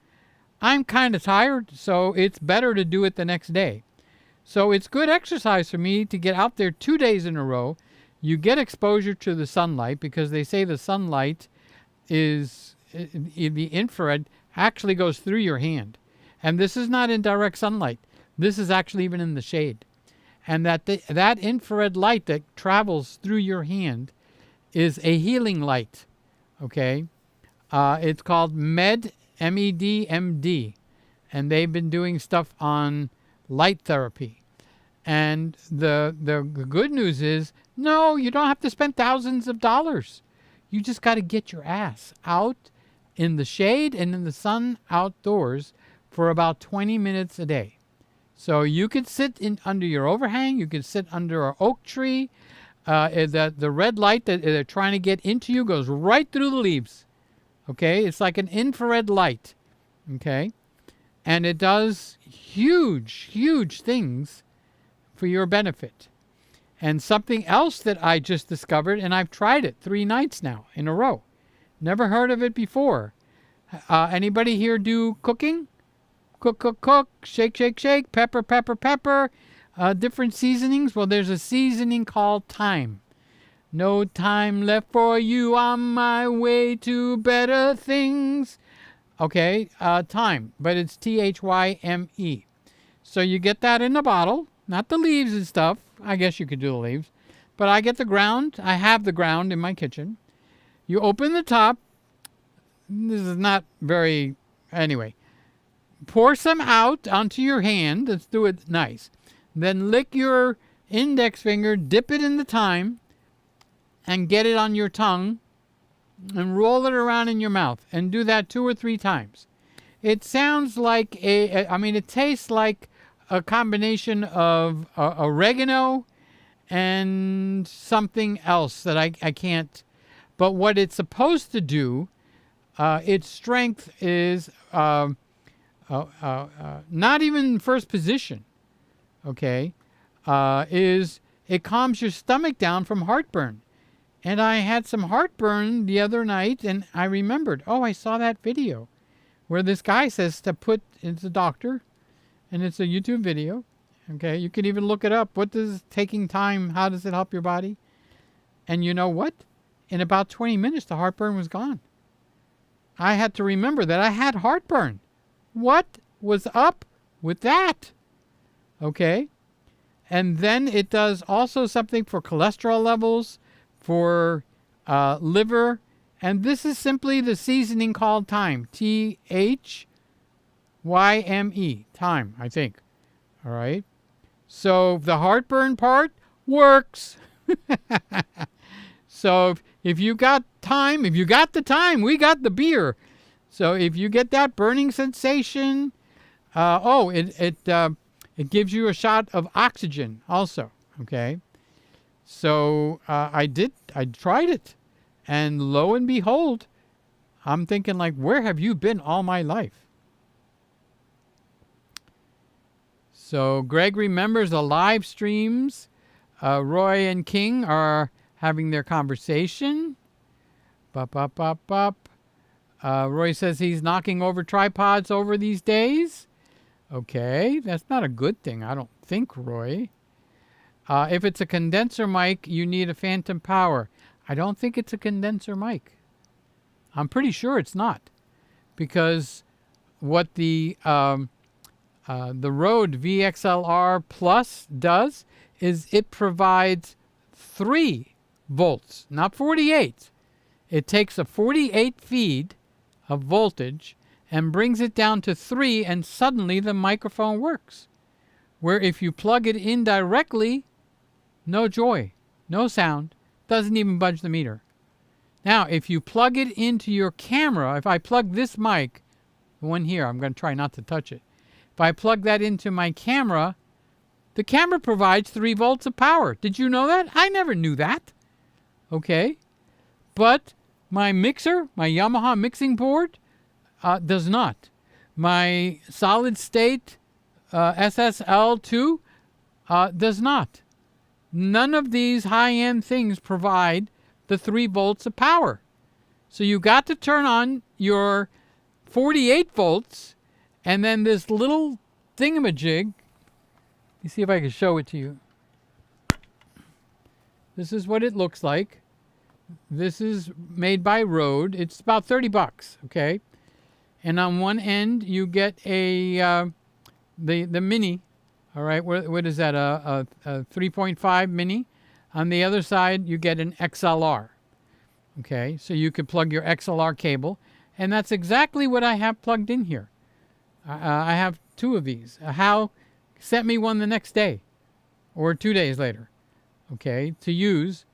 I'm kind of tired, so it's better to do it the next day. So it's good exercise for me to get out there 2 days in a row. You get exposure to the sunlight, because they say the sunlight is, the infrared actually goes through your hand. And this is not in direct sunlight. This is actually even in the shade. And that infrared light that travels through your hand is a healing light. Okay? It's called MED-MD, and they've been doing stuff on light therapy. And the good news is, no, you don't have to spend thousands of dollars. You just got to get your ass out in the shade and in the sun outdoors for about 20 minutes a day. So you could sit under your overhang. You could sit under an oak tree. The red light that they're trying to get into you goes right through the leaves. Okay? It's like an infrared light. Okay? And it does huge, huge things for your benefit. And something else that I just discovered, and I've tried it 3 nights now in a row. Never heard of it before. Anybody here do cooking? Cook, shake, shake, shake, pepper, pepper, pepper, different seasonings. Well, there's a seasoning called thyme. No time left for you, on my way to better things. Okay, thyme, but it's Thyme. So you get that in a bottle, not the leaves and stuff. I guess you could do the leaves. But I get the ground. I have the ground in my kitchen. You open the top. This is not very... Anyway. Pour some out onto your hand. Let's do it nice. Then lick your index finger, dip it in the thyme, and get it on your tongue, and roll it around in your mouth. And do that 2 or 3 times. It sounds like it tastes like a combination of oregano and something else that I can't. But what it's supposed to do, its strength is... not even first position, okay, is it calms your stomach down from heartburn. And I had some heartburn the other night, and I remembered, I saw that video where this guy says to put, it's a doctor, and it's a YouTube video, okay, you can even look it up. What does taking time, how does it help your body? And you know what? In about 20 minutes, the heartburn was gone. I had to remember that I had heartburn. What was up with that? Okay. And then it does also something for cholesterol levels, for liver. And this is simply the seasoning called thyme. Thyme. Thyme, I think. All right. So the heartburn part works. So if you got time, if you got the time, we got the beer. So if you get that burning sensation, it gives you a shot of oxygen also. Okay. So I tried it, and lo and behold, I'm thinking like, where have you been all my life? So Greg remembers the live streams. Roy and King are having their conversation. Bop, bop, bop, bop. Roy says he's knocking over tripods over these days. Okay, that's not a good thing, I don't think, Roy. If it's a condenser mic, you need a phantom power. I don't think it's a condenser mic. I'm pretty sure it's not, because what the Rode VXLR Plus does is it provides 3 volts, not 48. It takes a 48 feed of voltage and brings it down to 3, and suddenly the microphone works. Where if you plug it in directly, no joy, no sound, doesn't even budge the meter. Now, if you plug it into your camera, if I plug this mic, the one here, I'm going to try not to touch it. If I plug that into my camera, the camera provides 3 volts of power. Did you know that? I never knew that. Okay. But my mixer, my Yamaha mixing board, does not. My solid state SSL2 does not. None of these high-end things provide the 3 volts of power. So you got to turn on your 48 volts and then this little thingamajig. Let me see if I can show it to you. This is what it looks like. This is made by Rode. It's about $30, okay? And on one end you get a the mini. All right, what is that? A 3.5 mini. On the other side, you get an XLR. Okay, so you could plug your XLR cable, and that's exactly what I have plugged in here. I have 2 of these. Hal sent me one the next day, or 2 days later. Okay, to use,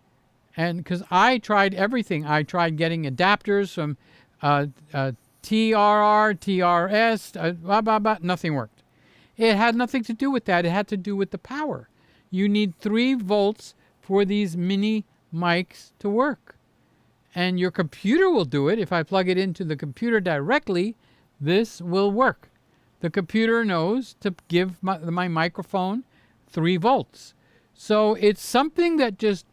and because I tried everything, I tried getting adapters from TRR, TRS, blah blah blah. Nothing worked. It had nothing to do with that. It had to do with the power. You need 3 volts for these mini mics to work. And your computer will do it. If I plug it into the computer directly, this will work. The computer knows to give my microphone 3 volts. So it's something that just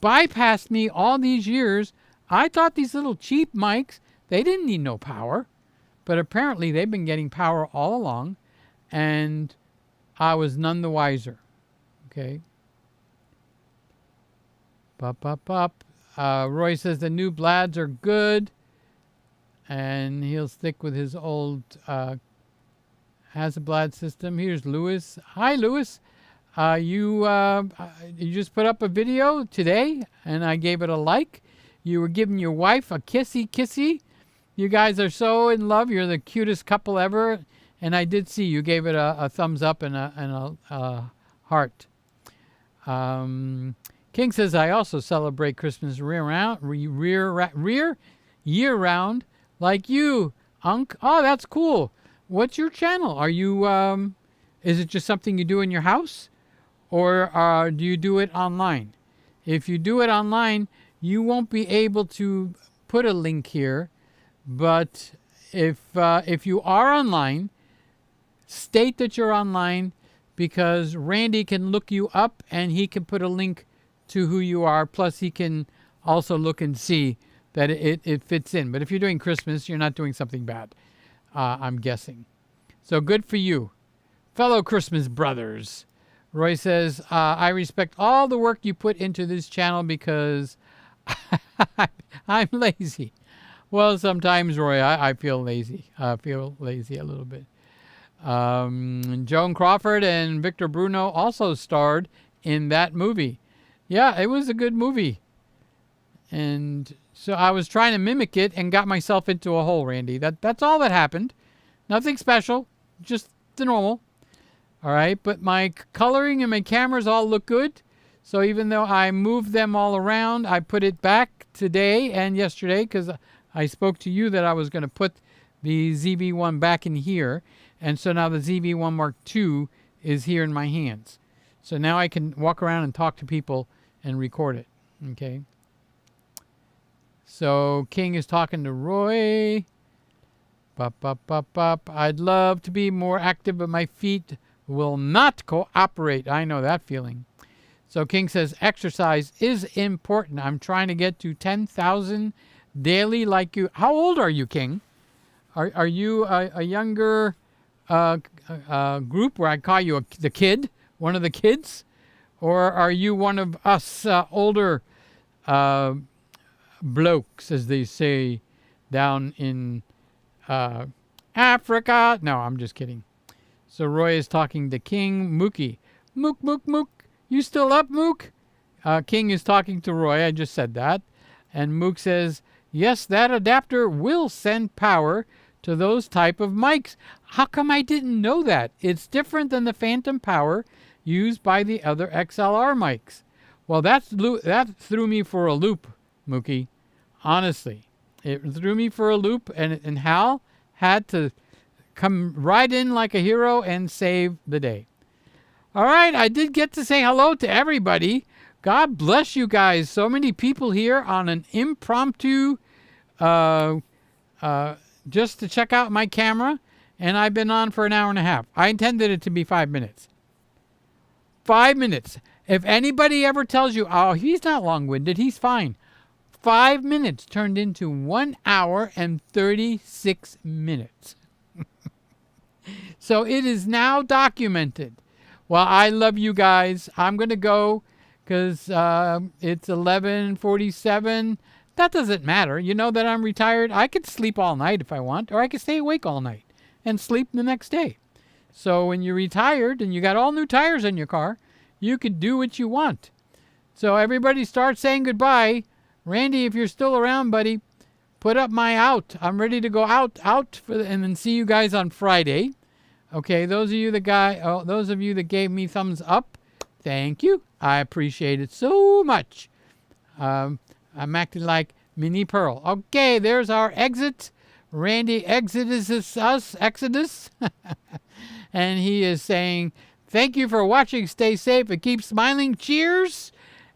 bypassed me all these years. I thought these little cheap mics, they didn't need no power. But apparently they've been getting power all along. And I was none the wiser. Okay. Bop, bop, bop. Roy says the new Blads are good. And he'll stick with his old Hasselblad system. Here's Lewis. Hi, Lewis. You just put up a video today, and I gave it a like. You were giving your wife a kissy. You guys are so in love. You're the cutest couple ever. And I did see you gave it a thumbs up and a heart. King says, I also celebrate Christmas year round like you, Unc. Oh, that's cool. What's your channel? Are you, is it just something you do in your house? Or do you do it online? If you do it online, you won't be able to put a link here. But if you are online, state that you're online, because Randy can look you up and he can put a link to who you are. Plus, he can also look and see that it fits in. But if you're doing Christmas, you're not doing something bad, I'm guessing. So good for you. Fellow Christmas brothers. Roy says, I respect all the work you put into this channel because I'm lazy. Well, sometimes, Roy, I feel lazy. I feel lazy a little bit. Joan Crawford and Victor Bruno also starred in that movie. Yeah, it was a good movie. And so I was trying to mimic it and got myself into a hole, Randy. That's all that happened. Nothing special, just the normal. All right, but my coloring and my cameras all look good. So even though I moved them all around, I put it back today and yesterday because I spoke to you that I was going to put the ZV-1 back in here. And so now the ZV-1 Mark II is here in my hands. So now I can walk around and talk to people and record it. Okay. So King is talking to Roy. Bop, bop, bop, bop. I'd love to be more active, but my feet will not cooperate. I know that feeling. So King says, exercise is important. I'm trying to get to 10,000 daily like you. How old are you, King? Are you a younger group where I call you the kid, one of the kids? Or are you one of us older blokes, as they say down in Africa? No, I'm just kidding. So Roy is talking to King. Mookie. Mook, mook, mook. You still up, Mook? King is talking to Roy. I just said that. And Mook says, yes, that adapter will send power to those type of mics. How come I didn't know that? It's different than the phantom power used by the other XLR mics. Well, that threw me for a loop, Mookie. Honestly. It threw me for a loop, and Hal had to come right in like a hero and save the day. All right, I did get to say hello to everybody. God bless you guys. So many people here on an impromptu just to check out my camera, and I've been on for an hour and a half. I intended it to be 5 minutes. 5 minutes. If anybody ever tells you, oh, he's not long-winded, he's fine. 5 minutes turned into 1 hour and 36 minutes. So it is now documented. Well, I love you guys. I'm going to go because it's 11:47. That doesn't matter. You know that I'm retired. I could sleep all night if I want, or I could stay awake all night and sleep the next day. So when you're retired and you got all new tires in your car, you could do what you want. So everybody start saying goodbye. Randy, if you're still around, buddy, put up my out. I'm ready to go out and then see you guys on Friday. Okay, those of you that gave me thumbs up, thank you. I appreciate it so much. I'm acting like Mini Pearl. Okay, there's our exit. Randy Exodus us. And he is saying, thank you for watching. Stay safe and keep smiling. Cheers.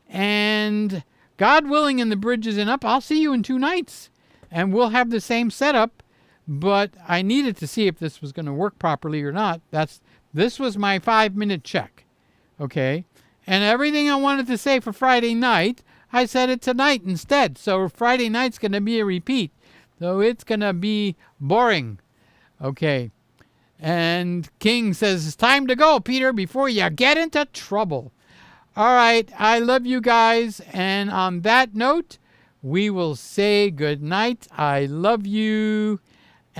And God willing, and the bridge isn't up, I'll see you in 2 nights. And we'll have the same setup. But I needed to see if this was going to work properly or not. This was my 5-minute check. Okay. And everything I wanted to say for Friday night, I said it tonight instead. So Friday night's going to be a repeat. So it's going to be boring. Okay. And King says, it's time to go, Peter, before you get into trouble. All right. I love you guys. And on that note, we will say good night. I love you.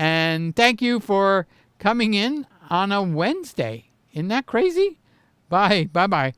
And thank you for coming in on a Wednesday. Isn't that crazy? Bye. Bye-bye.